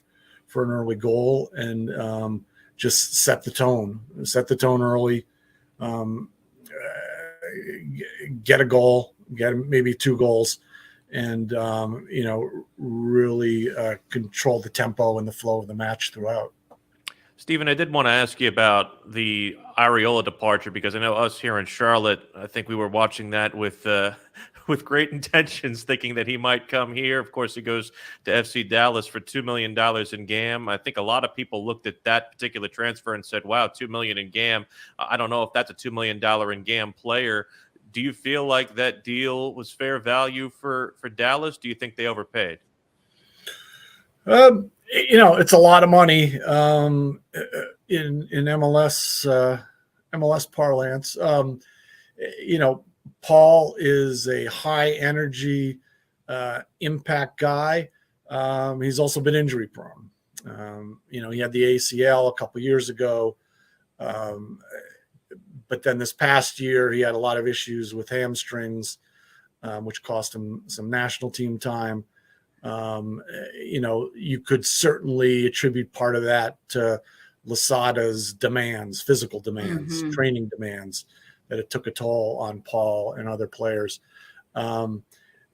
for an early goal and just set the tone early, get a goal, get maybe 2 goals, and, really control the tempo and the flow of the match throughout. Stephen, I did want to ask you about the Areola departure, because I know us here in Charlotte, I think we were watching that with great intentions, thinking that he might come here. Of course, he goes to FC Dallas for $2 million in GAM. I think a lot of people looked at that particular transfer and said, wow, $2 million in GAM. I don't know if that's a $2 million in GAM player. Do you feel like that deal was fair value for Dallas? Do you think they overpaid? It's a lot of money in MLS parlance. Paul is a high energy impact guy. He's also been injury prone. He had the ACL a couple years ago, but then this past year he had a lot of issues with hamstrings, which cost him some national team time. You could certainly attribute part of that to Losada's demands, physical demands, training demands, that it took a toll on Paul and other players. From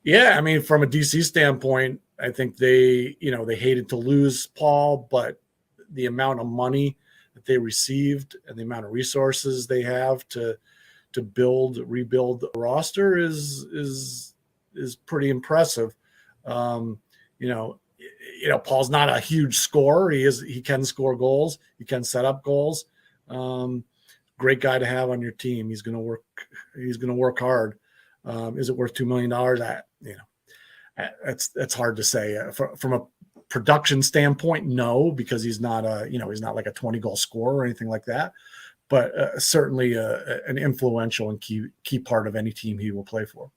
a DC standpoint, I think they hated to lose Paul, but the amount of money that they received and the amount of resources they have to rebuild the roster is pretty impressive. Paul's not a huge scorer. He can score goals. He can set up goals. Great guy to have on your team. He's going to work hard. Is it worth $2 million? That's hard to say. From a production standpoint, no, because he's not like a 20-goal scorer or anything like that. But certainly an influential and key part of any team he will play for.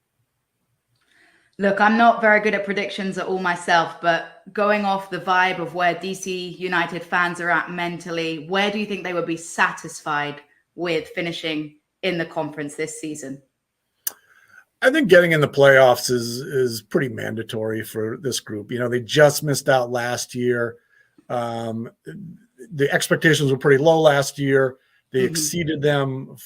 Look, I'm not very good at predictions at all myself, but going off the vibe of where DC United fans are at mentally, where do you think they would be satisfied with finishing in the conference this season? I think getting in the playoffs is pretty mandatory for this group. They just missed out last year. The expectations were pretty low last year. They exceeded them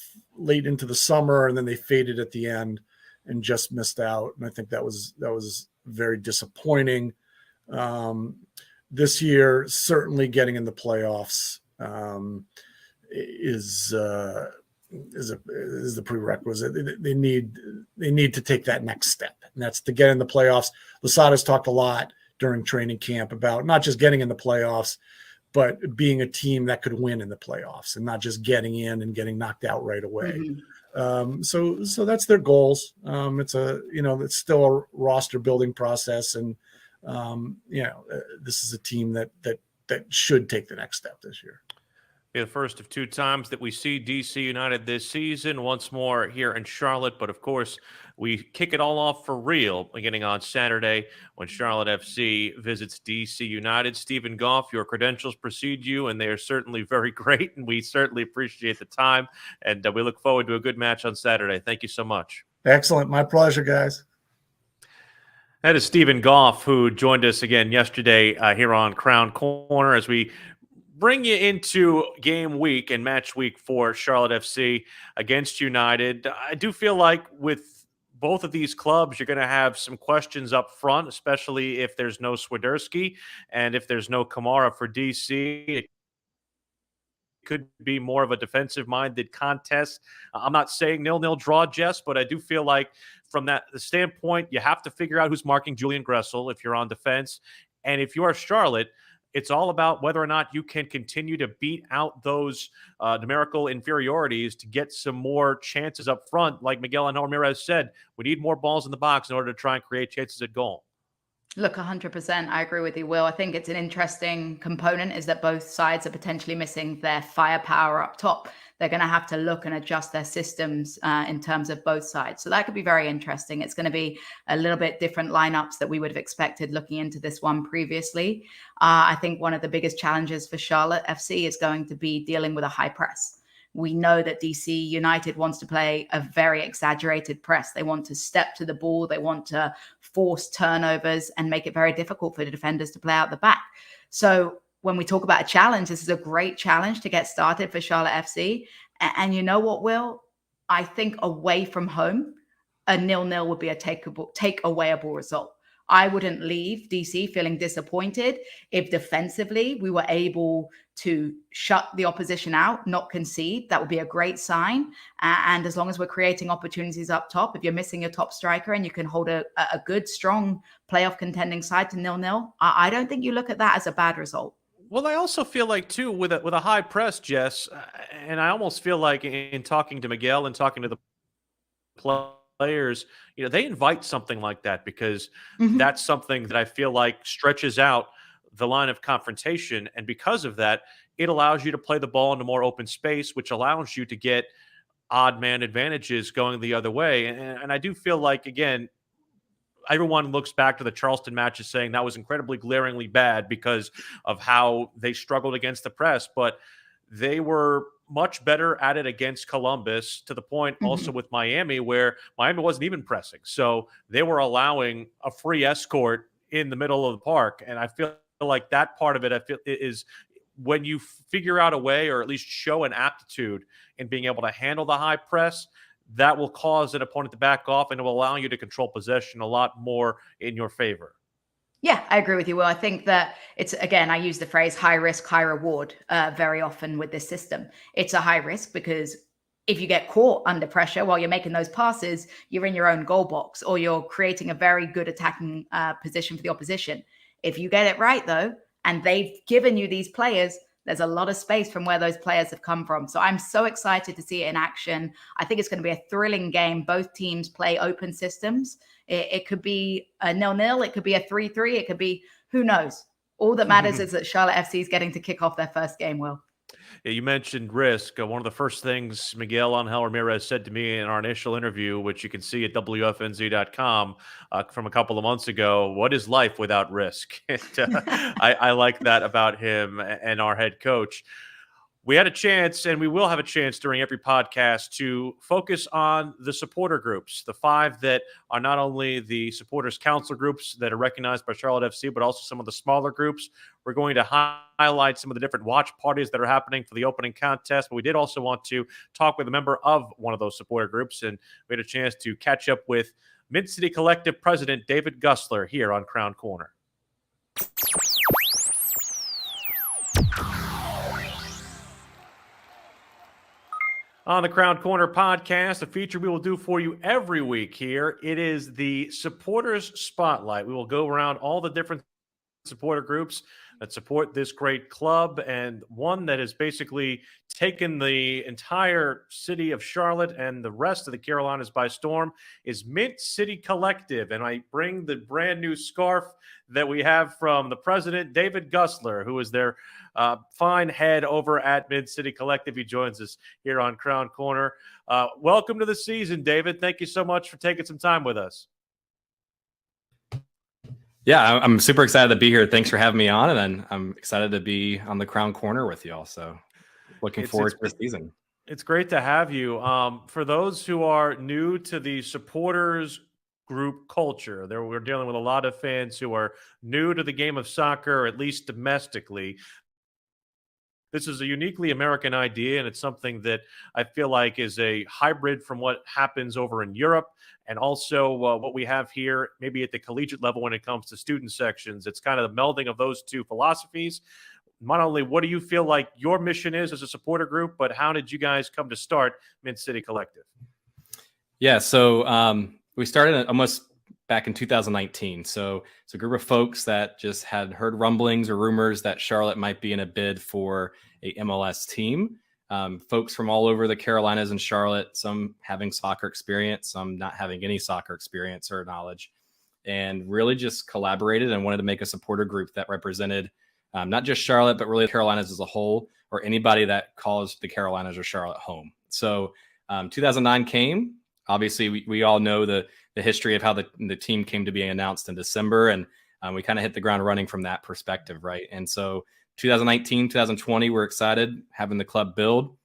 late into the summer, and then they faded at the end and just missed out. And I think that was very disappointing. This year, certainly getting in the playoffs is the prerequisite. They need to take that next step, and that's to get in the playoffs. Losada's talked a lot during training camp about not just getting in the playoffs, but being a team that could win in the playoffs and not just getting in and getting knocked out right away. Mm-hmm. So that's their goals. It's still a roster building process, and this is a team that should take the next step this year. The first of two times that we see DC United this season, once more here in Charlotte. But of course, we kick it all off for real beginning on Saturday when Charlotte FC visits DC United. Stephen Goff, your credentials precede you, and they are certainly very great, and we certainly appreciate the time. And we look forward to a good match on Saturday. Thank you so much. Excellent. My pleasure, guys. That is Stephen Goff, who joined us again yesterday here on Crown Corner as we bring you into game week and match week for Charlotte FC against United. I do feel like with both of these clubs, you're going to have some questions up front, especially if there's no Swiderski and if there's no Kamara for DC. It could be more of a defensive-minded contest. I'm not saying 0-0 draw, Jess, but I do feel like from the standpoint, you have to figure out who's marking Julian Gressel if you're on defense. And if you are Charlotte, it's all about whether or not you can continue to beat out those numerical inferiorities to get some more chances up front. Like Miguel Angel Ramirez said, we need more balls in the box in order to try and create chances at goal. Look, 100%. I agree with you, Will. I think it's an interesting component is that both sides are potentially missing their firepower up top. They're going to have to look and adjust their systems in terms of both sides. So that could be very interesting. It's going to be a little bit different lineups that we would have expected looking into this one previously. I think one of the biggest challenges for Charlotte FC is going to be dealing with a high press. We know that DC United wants to play a very exaggerated press. They want to step to the ball. They want to force turnovers and make it very difficult for the defenders to play out the back. So when we talk about a challenge, this is a great challenge to get started for Charlotte FC. And you know what, Will? I think away from home, a 0-0 would be a take-awayable result. I wouldn't leave DC feeling disappointed if defensively we were able to shut the opposition out, not concede. That would be a great sign. And as long as we're creating opportunities up top, if you're missing your top striker and you can hold a good, strong playoff contending side to 0-0, I don't think you look at that as a bad result. Well, I also feel like, too, with a high press, Jess, and I almost feel like in talking to Miguel and talking to the players, they invite something like that because that's something that I feel like stretches out the line of confrontation. And because of that, it allows you to play the ball into more open space, which allows you to get odd man advantages going the other way. And I do feel like, again, everyone looks back to the Charleston matches saying that was incredibly glaringly bad because of how they struggled against the press, but they were much better at it against Columbus, to the point also with Miami where Miami wasn't even pressing. So they were allowing a free escort in the middle of the park. And I feel like that part of it is when you figure out a way, or at least show an aptitude in being able to handle the high press, that will cause an opponent to back off and it will allow you to control possession a lot more in your favor. Yeah, I agree with you. Well, I think that it's, again, I use the phrase high risk, high reward very often with this system. It's a high risk because if you get caught under pressure while you're making those passes, you're in your own goal box or you're creating a very good attacking position for the opposition. If you get it right, though, and they've given you these players, there's a lot of space from where those players have come from. So I'm so excited to see it in action. I think it's going to be a thrilling game. Both teams play open systems. It could be a 0-0. It could be a 3-3. It could be, who knows? All that matters is that Charlotte FC is getting to kick off their first game, Will. Yeah, you mentioned risk. One of the first things Miguel Angel Ramirez said to me in our initial interview, which you can see at WFNZ.com from a couple of months ago, what is life without risk? I like that about him and our head coach. we had a chance, and we will have a chance during every podcast, to focus on the supporter groups, the 5 that are not only the supporters council groups that are recognized by Charlotte FC, but also some of the smaller groups. We're going to highlight some of the different watch parties that are happening for the opening contest, but we did also want to talk with a member of one of those supporter groups, and we had a chance to catch up with Mid-City Collective President David Gussler here on Crown Corner. On the Crown Corner podcast, a feature we will do for you every week here. It is the Supporters Spotlight. We will go around all the different supporter groups that support this great club, and one that has basically taken the entire city of Charlotte and the rest of the Carolinas by storm is Mid-City Collective. And I bring the brand new scarf that we have from the president, David Gussler, who is their fine head over at Mid-City Collective. He joins us here on Crown Corner. Welcome to the season, David. Thank you so much for taking some time with us. Yeah, I'm super excited to be here. Thanks for having me on, and I'm excited to be on the Crown Corner with y'all. So looking forward to this season. It's great to have you. For those who are new to the supporters group culture, we're dealing with a lot of fans who are new to the game of soccer, at least domestically. This is a uniquely American idea, and it's something that I feel like is a hybrid from what happens over in Europe, and also what we have here, maybe at the collegiate level when it comes to student sections. It's kind of the melding of those two philosophies. Not only what do you feel like your mission is as a supporter group, but how did you guys come to start Mid-City Collective? Yeah, so we started almost back in 2019. So it's a group of folks that just had heard rumblings or rumors that Charlotte might be in a bid for a MLS team. Folks from all over the Carolinas and Charlotte, some having soccer experience, some not having any soccer experience or knowledge, and really just collaborated and wanted to make a supporter group that represented not just Charlotte, but really the Carolinas as a whole, or anybody that calls the Carolinas or Charlotte home. So 2009 came. Obviously, we all know the history of how the team came to be announced in December, and we kind of hit the ground running from that perspective, right? And so 2019, 2020, we're excited having the club build.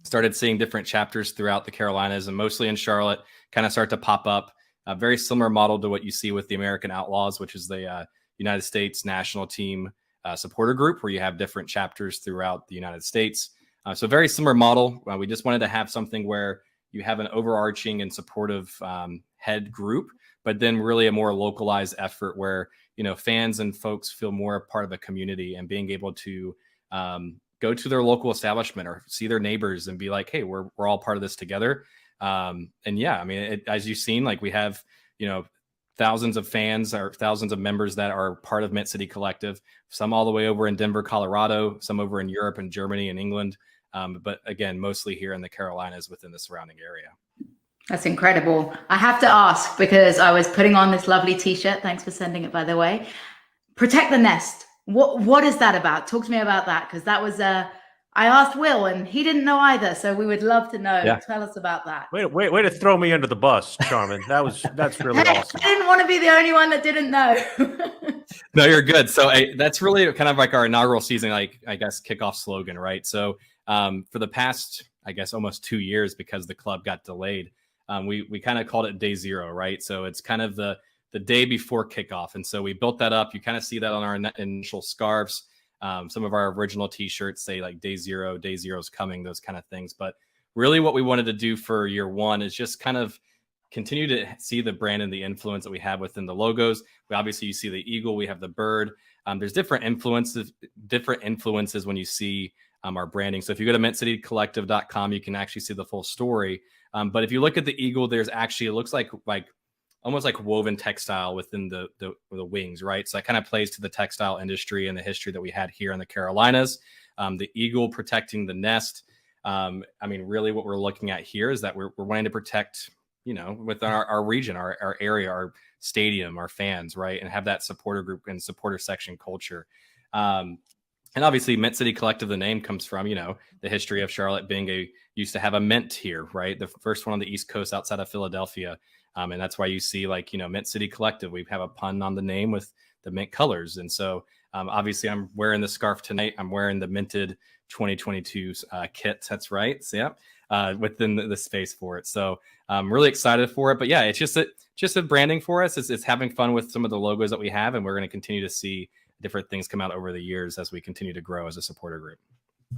Started seeing different chapters throughout the Carolinas and mostly in Charlotte kind of start to pop up. A very similar model to what you see with the American Outlaws, which is the United States national team supporter group, where you have different chapters throughout the United States. So very similar model. We just wanted to have something where you have an overarching and supportive head group, but then really a more localized effort where, fans and folks feel more a part of the community and being able to go to their local establishment or see their neighbors and be like, hey, we're all part of this together. And yeah, I mean, as you've seen, like we have, thousands of fans or thousands of members that are part of Mid-City Collective, some all the way over in Denver, Colorado, some over in Europe and Germany and England. But again, mostly here in the Carolinas within the surrounding area. That's incredible. I have to ask, because I was putting on this lovely t-shirt. Thanks for sending it, by the way. Protect the Nest. What is that about? Talk to me about that, because that was I asked Will and he didn't know either. So we would love to know. Yeah. Tell us about that. Way to throw me under the bus, Charman. That's really awesome. I didn't want to be the only one that didn't know. No, you're good. So that's really kind of like our inaugural season, like I guess kickoff slogan, right? So for the past, I guess, almost 2 years, because the club got delayed, we kind of called it day zero, right? So it's kind of the day before kickoff. And so we built that up. You kind of see that on our initial scarves. Some of our original t-shirts say like day zero's coming, those kind of things. But really what we wanted to do for year one is just kind of continue to see the brand and the influence that we have within the logos. You see the eagle, we have the bird. There's different influences when you see our branding. So if you go to midcitycollective.com, you can actually see the full story. But if you look at the eagle, there's actually, it looks like almost like woven textile within the wings, right? So that kind of plays to the textile industry and the history that we had here in the Carolinas. The eagle protecting the nest. Really what we're looking at here is that we're wanting to protect, with our region, our area, our stadium, our fans, right? And have that supporter group and supporter section culture. And obviously Mid-City Collective, the name comes from, the history of Charlotte used to have a mint here, right? The first one on the East Coast outside of Philadelphia. And that's why you see Mid-City Collective, we have a pun on the name with the mint colors. And so obviously I'm wearing the scarf tonight. I'm wearing the minted 2022 kit. That's right. So yeah, within the space for it. So I'm really excited for it. But yeah, it's just a branding for us. It's having fun with some of the logos that we have, and we're going to continue to see different things come out over the years as we continue to grow as a supporter group.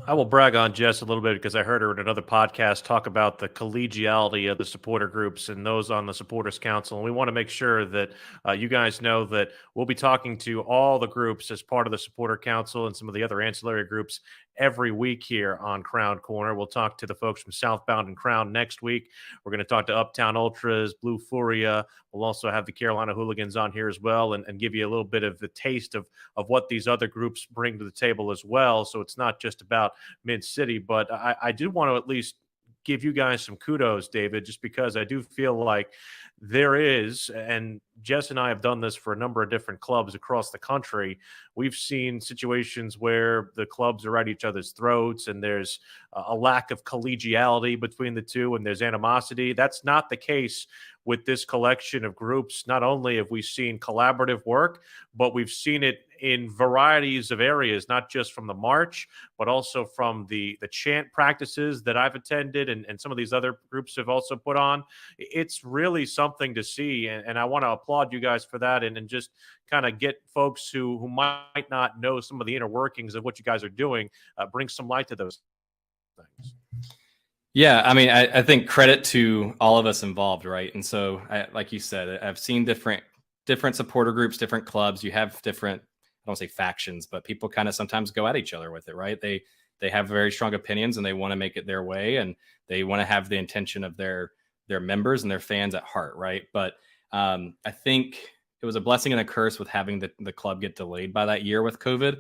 I will brag on Jess a little bit because I heard her in another podcast talk about the collegiality of the supporter groups and those on the Supporters Council. And we want to make sure that you guys know that we'll be talking to all the groups as part of the Supporter Council and some of the other ancillary groups every week here on Crown Corner. We'll talk to the folks from Southbound and Crown next week. We're going to talk to Uptown Ultras, Blue Furia. We'll also have the Carolina Hooligans on here as well and give you a little bit of the taste of what these other groups bring to the table as well. So it's not just about Mid-City, but I do want to at least give you guys some kudos, David, just because I do feel like there is, and Jess and I have done this for a number of different clubs across the country. We've seen situations where the clubs are at each other's throats and there's a lack of collegiality between the two and there's animosity. That's not the case with this collection of groups. Not only have we seen collaborative work, but we've seen it in varieties of areas, not just from the march, but also from the chant practices that I've attended and some of these other groups have also put on. It's really something to see. And I want to applaud you guys for that and just kind of get folks who might not know some of the inner workings of what you guys are doing, bring some light to those things. Yeah, I mean, I think credit to all of us involved, right? And so, like you said, I've seen different supporter groups, different clubs. You have different, I don't say factions, but people kind of sometimes go at each other with it, right? They have very strong opinions and they want to make it their way, and they want to have the intention of their members and their fans at heart, right? But I think it was a blessing and a curse with having the club get delayed by that year with COVID,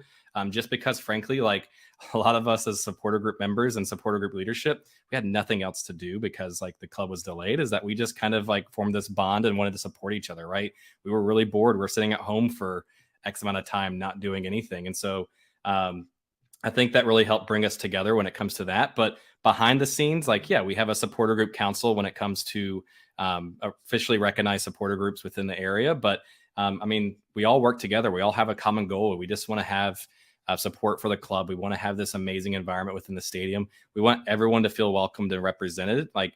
just because, frankly, like a lot of us as supporter group members and supporter group leadership, we had nothing else to do because like the club was delayed, is that we just kind of like formed this bond and wanted to support each other, right? We were really bored. We're sitting at home for X amount of time, not doing anything. And so I think that really helped bring us together when it comes to that. But behind the scenes, like, yeah, we have a supporter group council when it comes to officially recognized supporter groups within the area. But I mean, we all work together. We all have a common goal. We just want to have support for the club. We want to have this amazing environment within the stadium. We want everyone to feel welcomed and represented. Like,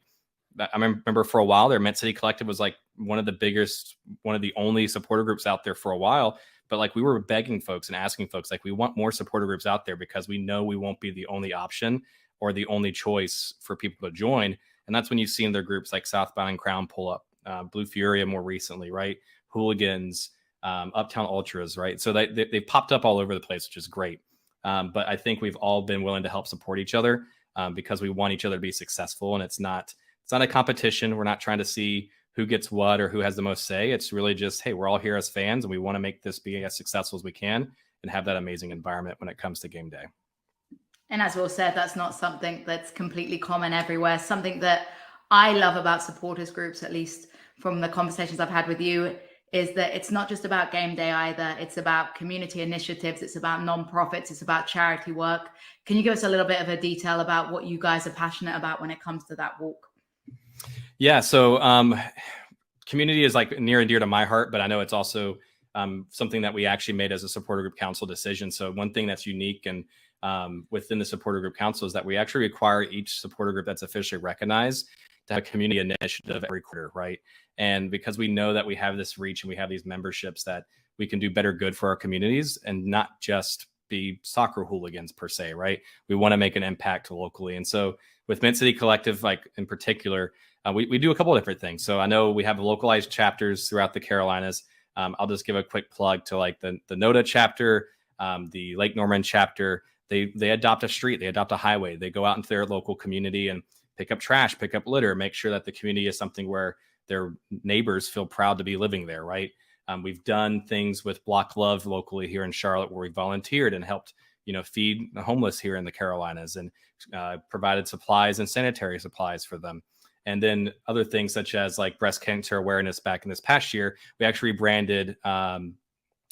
I remember for a while there, Mint City Collective was like one of the only supporter groups out there for a while. But like we were begging folks and asking folks, like, we want more supporter groups out there because we know we won't be the only option or the only choice for people to join. And that's when you've seen their groups like Southbound and Crown pull up, Blue Furia more recently, right? Hooligans, Uptown Ultras, right? So they popped up all over the place, which is great. But I think we've all been willing to help support each other because we want each other to be successful. And it's not a competition. We're not trying to see who gets what or who has the most say. It's really just, hey, we're all here as fans and we want to make this be as successful as we can and have that amazing environment when it comes to game day. And as Will said, that's not something that's completely common everywhere. Something that I love about supporters groups, at least from the conversations I've had with you, is that it's not just about game day either. It's about community initiatives. It's about nonprofits. It's about charity work. Can you give us a little bit of a detail about what you guys are passionate about when it comes to that walk? Yeah. So community is like near and dear to my heart, but I know it's also something that we actually made as a supporter group council decision. So one thing that's unique and within the supporter group council is that we actually require each supporter group that's officially recognized to have a community initiative every quarter, right? And because we know that we have this reach and we have these memberships, that we can do better good for our communities and not just be soccer hooligans per se, right? We want to make an impact locally. And so with Mint City Collective, like in particular, we do a couple of different things. So I know we have localized chapters throughout the Carolinas. I'll just give a quick plug to like the NODA chapter, the Lake Norman chapter. They adopt a street, they adopt a highway. They go out into their local community and pick up trash, pick up litter, make sure that the community is something where their neighbors feel proud to be living there, right? We've done things with Block Love locally here in Charlotte where we volunteered and helped, feed the homeless here in the Carolinas and provided supplies and sanitary supplies for them. And then other things such as like breast cancer awareness back in this past year, we actually rebranded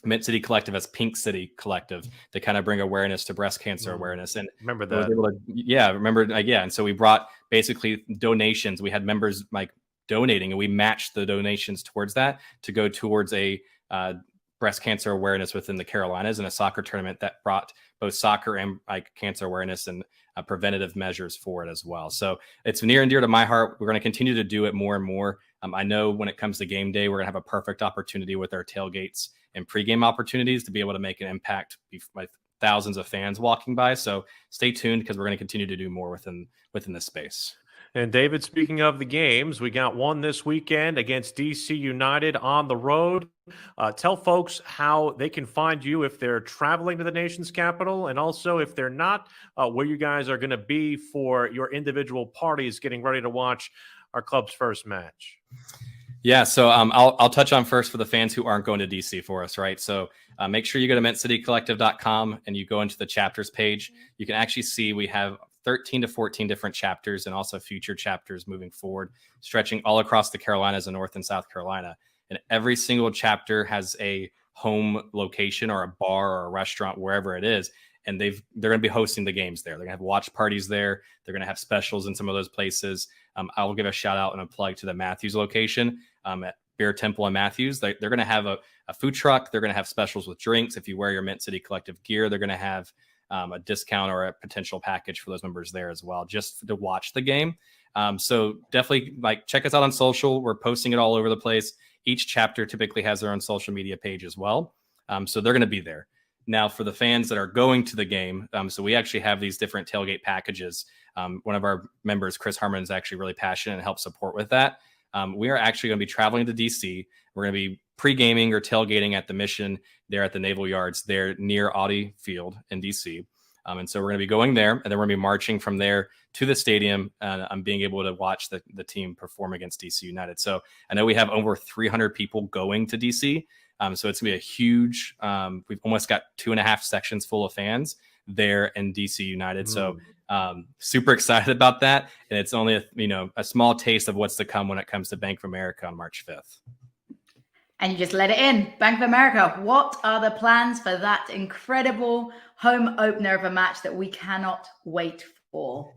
Mint City Collective as Pink City Collective to kind of bring awareness to breast cancer awareness. And remember that. And so we brought basically donations. We had members like donating and we matched the donations towards that to go towards a breast cancer awareness within the Carolinas, and a soccer tournament that brought both soccer and cancer awareness and preventative measures for it as well. So it's near and dear to my heart. We're going to continue to do it more and more. I know when it comes to game day, we're going to have a perfect opportunity with our tailgates and pregame opportunities to be able to make an impact with thousands of fans walking by. So stay tuned, because we're going to continue to do more within this space. And David, speaking of the games, we got one this weekend against DC United on the road. Tell folks how they can find you if they're traveling to the nation's capital, and also if they're not, where you guys are going to be for your individual parties getting ready to watch our club's first match. Yeah, so I'll touch on first for the fans who aren't going to DC for us, right? So make sure you go to mintcitycollective.com and you go into the chapters page. You can actually see we have 13 to 14 different chapters, and also future chapters moving forward, stretching all across the Carolinas and North and South Carolina. And every single chapter has a home location or a bar or a restaurant, wherever it is. And they're going to be hosting the games there. They're going to have watch parties there. They're going to have specials in some of those places. I will give a shout out and a plug to the Matthews location at Beer Temple and Matthews. They're going to have a food truck. They're going to have specials with drinks. If you wear your Mint City Collective gear, they're going to have a discount or a potential package for those members there as well, just to watch the game. So definitely check us out on social. We're posting it all over the place. Each chapter typically has their own social media page as well. So they're going to be there. Now, for the fans that are going to the game, so we actually have these different tailgate packages. One of our members, Chris Harmon, is actually really passionate and helps support with that. We are actually going to be traveling to DC. We're going to be pre-gaming or tailgating at the Mission there at the Naval Yards there near Audi Field in DC. And so we're going to be going there, and then we're going to be marching from there to the stadium. I'm being able to watch the team perform against DC United. So I know we have over 300 people going to DC. So it's going to be a huge, we've almost got 2.5 sections full of fans there in DC United. So super excited about that. And it's only a small taste of what's to come when it comes to Bank of America on March 5th. And you just let it in. Bank of America, what are the plans for that incredible home opener of a match that we cannot wait for?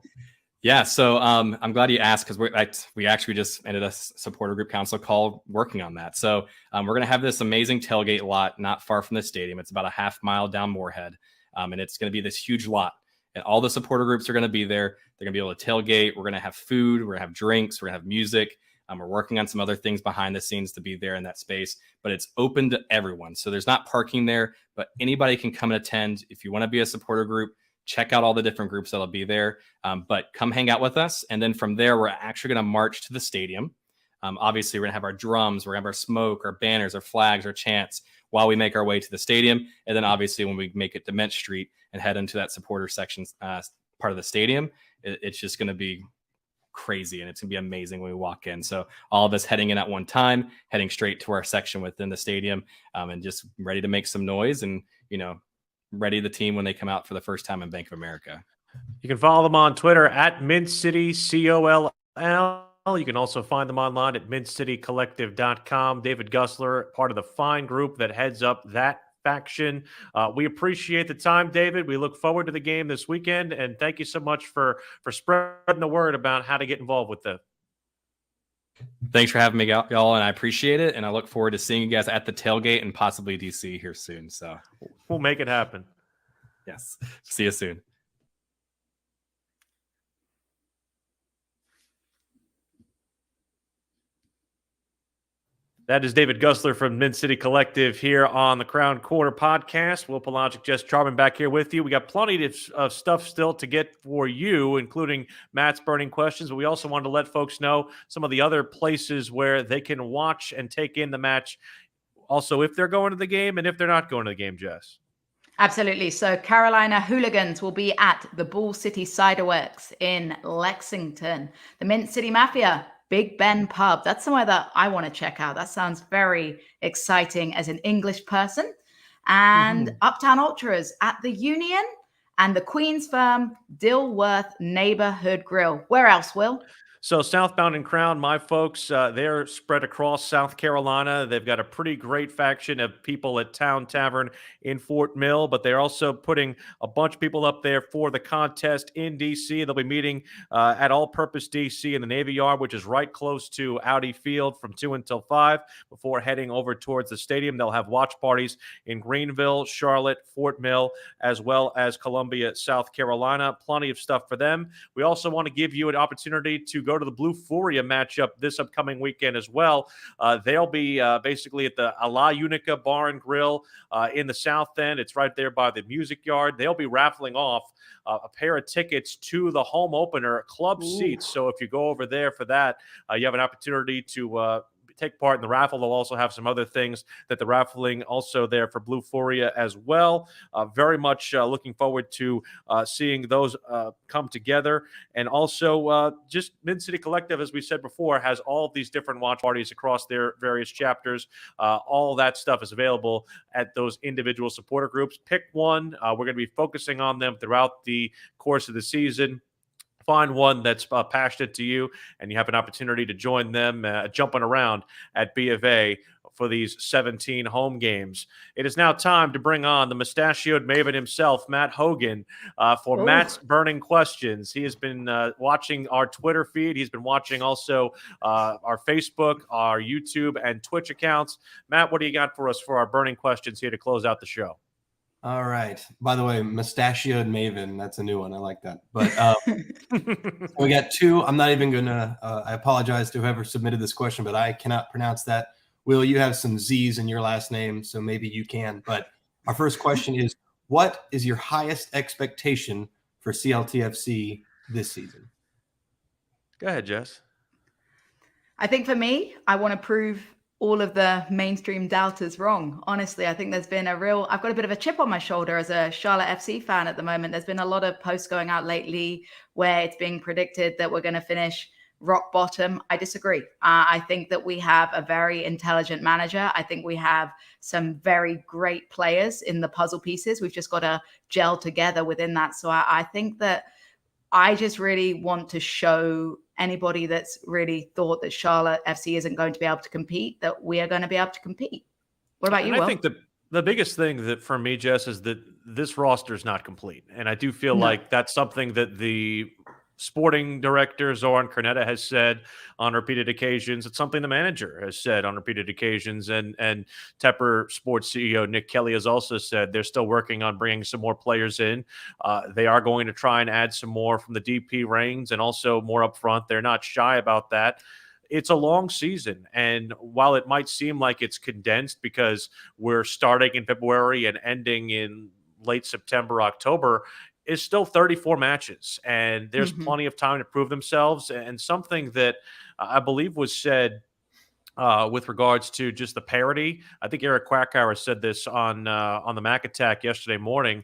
Yeah, so I'm glad you asked, because we actually just ended a supporter group council call working on that. So we're going to have this amazing tailgate lot not far from the stadium. It's about a half mile down Moorhead, and it's going to be this huge lot. And all the supporter groups are going to be there. They're going to be able to tailgate. We're going to have food. We're going to have drinks. We're going to have music. We're working on some other things behind the scenes to be there in that space, but it's open to everyone. So there's not parking there, but anybody can come and attend. If you want to be a supporter group, check out all the different groups that'll be there, but come hang out with us. And then from there, we're actually going to march to the stadium. Obviously, we're going to have our drums, we're going to have our smoke, our banners, our flags, our chants while we make our way to the stadium. And then obviously when we make it to Mint Street and head into that supporter section part of the stadium, it's just going to be crazy, and it's gonna be amazing when we walk in. So all of us heading in at one time, heading straight to our section within the stadium, and just ready to make some noise, and ready the team when they come out for the first time in Bank of America. You can follow them on Twitter at MintCityColl. You can also find them online at mintcitycollective.com. David Gussler, part of the fine group that heads up that faction. We appreciate the time, David. We look forward to the game this weekend, and thank you so much for spreading the word about how to get involved with them. Thanks for having me, y'all, and I appreciate it. And I look forward to seeing you guys at the tailgate and possibly DC here soon. So we'll make it happen. Yes. See you soon. That is David Gussler from Mint City Collective here on the Crown Corner podcast. Will Palaszczuk, Jess Charman back here with you. We got plenty of stuff still to get for you, including Matt's burning questions. But we also wanted to let folks know some of the other places where they can watch and take in the match. Also, if they're going to the game and if they're not going to the game, Jess. Absolutely. So Carolina Hooligans will be at the Bull City Cider Works in Lexington. The Mint City Mafia, Big Ben Pub. That's somewhere that I want to check out. That sounds very exciting as an English person. And Uptown Ultras at the Union and the Queen's Firm Dilworth Neighborhood Grill. Where else, Will? So Southbound and Crown, my folks, they're spread across South Carolina. They've got a pretty great faction of people at Town Tavern in Fort Mill, but they're also putting a bunch of people up there for the contest in D.C. They'll be meeting at All Purpose D.C. in the Navy Yard, which is right close to Audi Field from 2 until 5 before heading over towards the stadium. They'll have watch parties in Greenville, Charlotte, Fort Mill, as well as Columbia, South Carolina. Plenty of stuff for them. We also want to give you an opportunity to go to the Blue Furia matchup this upcoming weekend as well. They'll be basically at the La Unica Bar and Grill in the South End. It's right there by the Music Yard. They'll be raffling off a pair of tickets to the home opener club seats. So if you go over there for that, you have an opportunity to take part in the raffle. They'll also have some other things that they're raffling also there for Blue Furia as well. Very much looking forward to seeing those come together. And also just Mid-City Collective, as we said before, has all of these different watch parties across their various chapters. All that stuff is available at those individual supporter groups. Pick one. We're going to be focusing on them throughout the course of the season. Find one that's passionate to you, and you have an opportunity to join them jumping around at B of A for these 17 home games. It is now time to bring on the mustachioed maven himself, Matt Hogan, for Matt's Burning Questions. He has been watching our Twitter feed. He's been watching also our Facebook, our YouTube, and Twitch accounts. Matt, what do you got for us for our Burning Questions here to close out the show? All right. By the way, mustachioed maven. That's a new one. I like that. But we got two. I'm not even going to I apologize to whoever submitted this question, but I cannot pronounce that. Will, you have some Z's in your last name, so maybe you can. But our first question is, what is your highest expectation for CLTFC this season? Go ahead, Jess. I think for me, I want to prove all of the mainstream doubters wrong. Honestly, I think there's been I've got a bit of a chip on my shoulder as a Charlotte FC fan at the moment. There's been a lot of posts going out lately where it's being predicted that we're going to finish rock bottom. I disagree. I think that we have a very intelligent manager. I think we have some very great players in the puzzle pieces. We've just got to gel together within that. So I think that I just really want to show anybody that's really thought that Charlotte FC isn't going to be able to compete, that we are going to be able to compete. What about you, Will? I think the biggest thing that for me, Jess, is that this roster is not complete. And I do feel like that's something that the sporting director Zoran Cornetta has said on repeated occasions. It's something the manager has said on repeated occasions, and Tepper Sports CEO Nick Kelly has also said they're still working on bringing some more players in. They are going to try and add some more from the DP reins and also more up front. They're not shy about that. It's a long season, and while it might seem like it's condensed because we're starting in February and ending in late September, October, is still 34 matches, and there's plenty of time to prove themselves. And something that I believe was said with regards to just the parity, I think Eric Quackauer said this on the Mac Attack yesterday morning.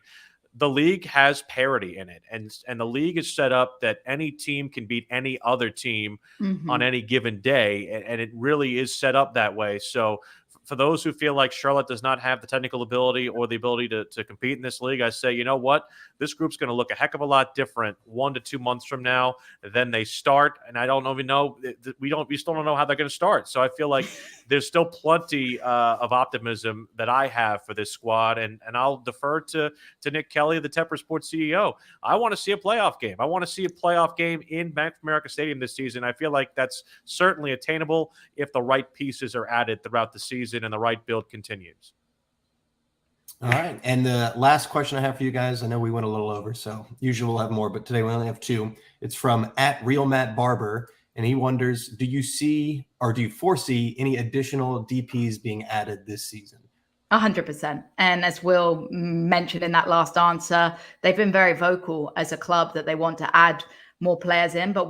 The league has parity in it, and the league is set up that any team can beat any other team on any given day, and it really is set up that way. So for those who feel like Charlotte does not have the technical ability or the ability to compete in this league, I say, you know what? This group's going to look a heck of a lot different 1 to 2 months from now than they start. And I don't even know. We still don't know how they're going to start. So I feel like there's still plenty of optimism that I have for this squad. And I'll defer to Nick Kelly, the Tepper Sports CEO. I want to see a playoff game. I want to see a playoff game in Bank of America Stadium this season. I feel like that's certainly attainable if the right pieces are added throughout the season and the right build continues. All right. And the last question I have for you guys, I know we went a little over, so usually we'll have more, but today we only have two. It's from @RealMattBarber, and he wonders, do you foresee any additional DPs being added this season? 100%. And as Will mentioned in that last answer, they've been very vocal as a club that they want to add more players in. But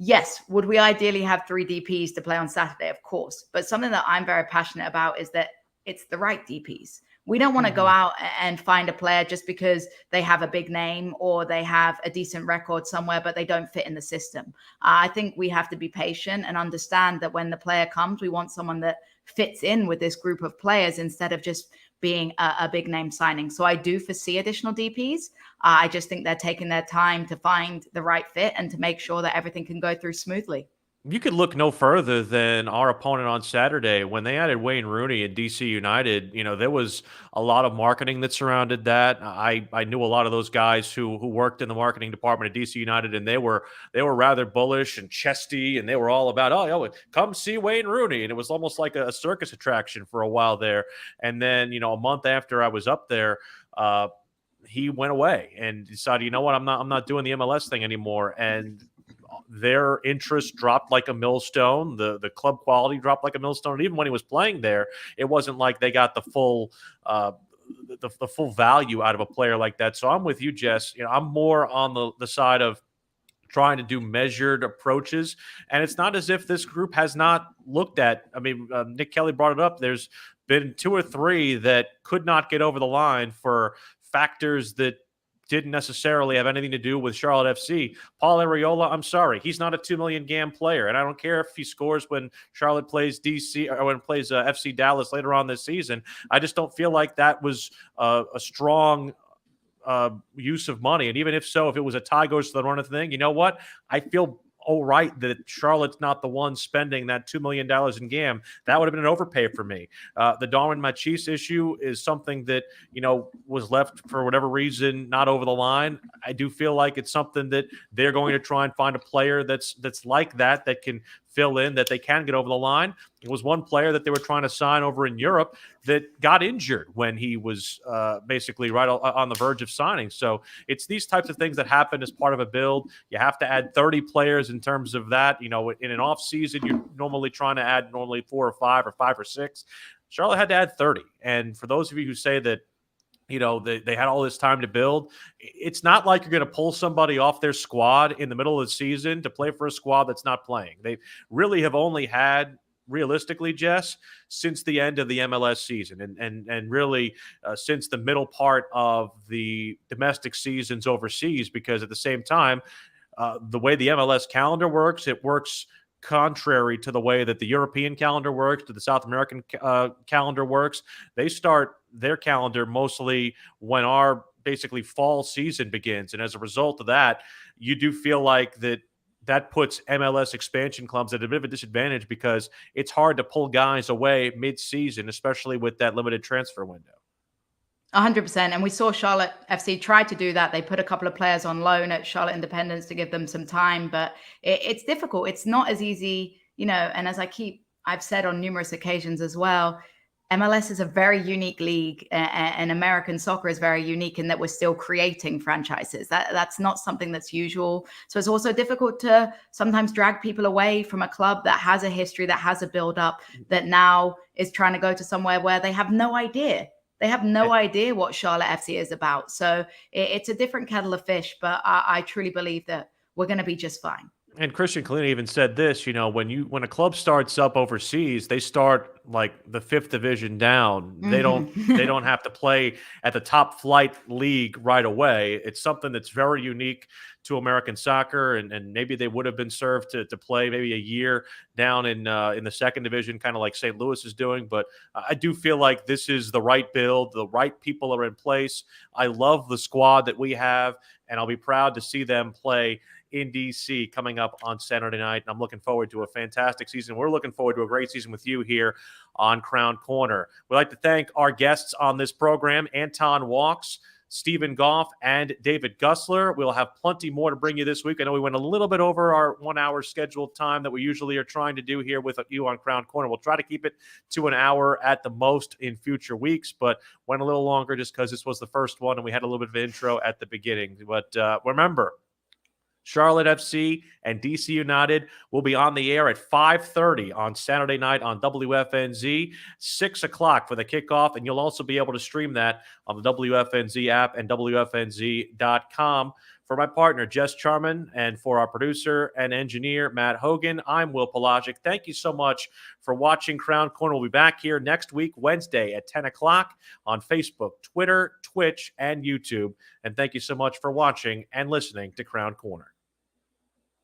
yes, would we ideally have 3 DPs to play on Saturday? Of course. But something that I'm very passionate about is that it's the right DPs. We don't want to go out and find a player just because they have a big name or they have a decent record somewhere, but they don't fit in the system. I think we have to be patient and understand that when the player comes, we want someone that fits in with this group of players instead of just being a big name signing. So I do foresee additional DPs. I just think they're taking their time to find the right fit and to make sure that everything can go through smoothly. You could look no further than our opponent on Saturday. When they added Wayne Rooney in DC United, you know, there was a lot of marketing that surrounded that. I knew a lot of those guys who worked in the marketing department at DC United, and they were rather bullish and chesty, and they were all about, oh, come see Wayne Rooney. And it was almost like a circus attraction for a while there. And then, you know, a month after I was up there, he went away and decided, you know what, I'm not doing the MLS thing anymore. And their interest dropped like a millstone. The club quality dropped like a millstone. And even when he was playing there, it wasn't like they got the full the full value out of a player like that. So I'm with you, Jess. You know, I'm more on the side of trying to do measured approaches. And it's not as if this group has not looked at, I mean, Nick Kelly brought it up. There's been 2 or 3 that could not get over the line for factors that didn't necessarily have anything to do with Charlotte FC. Paul Arriola, I'm sorry, he's not a 2 million GAM player, and I don't care if he scores when Charlotte plays DC or when it plays FC Dallas later on this season. I just don't feel like that was a strong use of money. And even if so, if it was a tie goes to the runner thing, you know what? I feel all right that Charlotte's not the one spending that $2 million in GAM. That would have been an overpay for me. The Darwin Machis issue is something that, you know, was left for whatever reason not over the line. I do feel like it's something that they're going to try and find a player that's like that can fill in, that they can get over the line. It was one player that they were trying to sign over in Europe that got injured when he was basically right on the verge of signing. So it's these types of things that happen as part of a build. You have to add 30 players in terms of that. You know, in an off season, you're normally trying to add 4 or 5 or 5 or 6. Charlotte had to add 30. And for those of you who say that, you know, they had all this time to build, it's not like you're going to pull somebody off their squad in the middle of the season to play for a squad that's not playing. They really have only had, realistically, Jess, since the end of the MLS season and really since the middle part of the domestic seasons overseas, because at the same time, the way the MLS calendar works, it works contrary to the way that the European calendar works, to the South American calendar works. They start their calendar mostly when our basically fall season begins. And as a result of that, you do feel like that puts MLS expansion clubs at a bit of a disadvantage because it's hard to pull guys away mid-season, especially with that limited transfer window. 100%. And we saw Charlotte FC try to do that. They put a couple of players on loan at Charlotte Independence to give them some time, but it's difficult. It's not as easy, you know, and as I've said on numerous occasions as well, MLS is a very unique league, and American soccer is very unique in that we're still creating franchises. That's not something that's usual. So it's also difficult to sometimes drag people away from a club that has a history, that has a build-up, that now is trying to go to somewhere where they have no idea. They have no idea what Charlotte FC is about. So it's a different kettle of fish, but I truly believe that we're going to be just fine. And Christian Kalina even said this, you know, when a club starts up overseas, they start like the 5th division down. Mm-hmm. They don't have to play at the top flight league right away. It's something that's very unique to American soccer, and maybe they would have been served to play maybe a year down in the 2nd division, kind of like St. Louis is doing. But I do feel like this is the right build. The right people are in place. I love the squad that we have, and I'll be proud to see them play in DC coming up on Saturday night. And I'm looking forward to a fantastic season. We're looking forward to a great season with you here on Crown Corner. We'd like to thank our guests on this program, Anton Walks, Stephen Goff, and David Gussler. We'll have plenty more to bring you this week. I know we went a little bit over our 1 hour scheduled time that we usually are trying to do here with you on Crown Corner. We'll try to keep it to an hour at the most in future weeks, but went a little longer just because this was the first one and we had a little bit of intro at the beginning. But remember, Charlotte FC and DC United will be on the air at 5:30 on Saturday night on WFNZ, 6 o'clock for the kickoff, and you'll also be able to stream that on the WFNZ app and WFNZ.com. For my partner, Jess Charman, and for our producer and engineer, Matt Hogan, I'm Will Palaszczuk. Thank you so much for watching Crown Corner. We'll be back here next week, Wednesday at 10 o'clock on Facebook, Twitter, Twitch, and YouTube. And thank you so much for watching and listening to Crown Corner.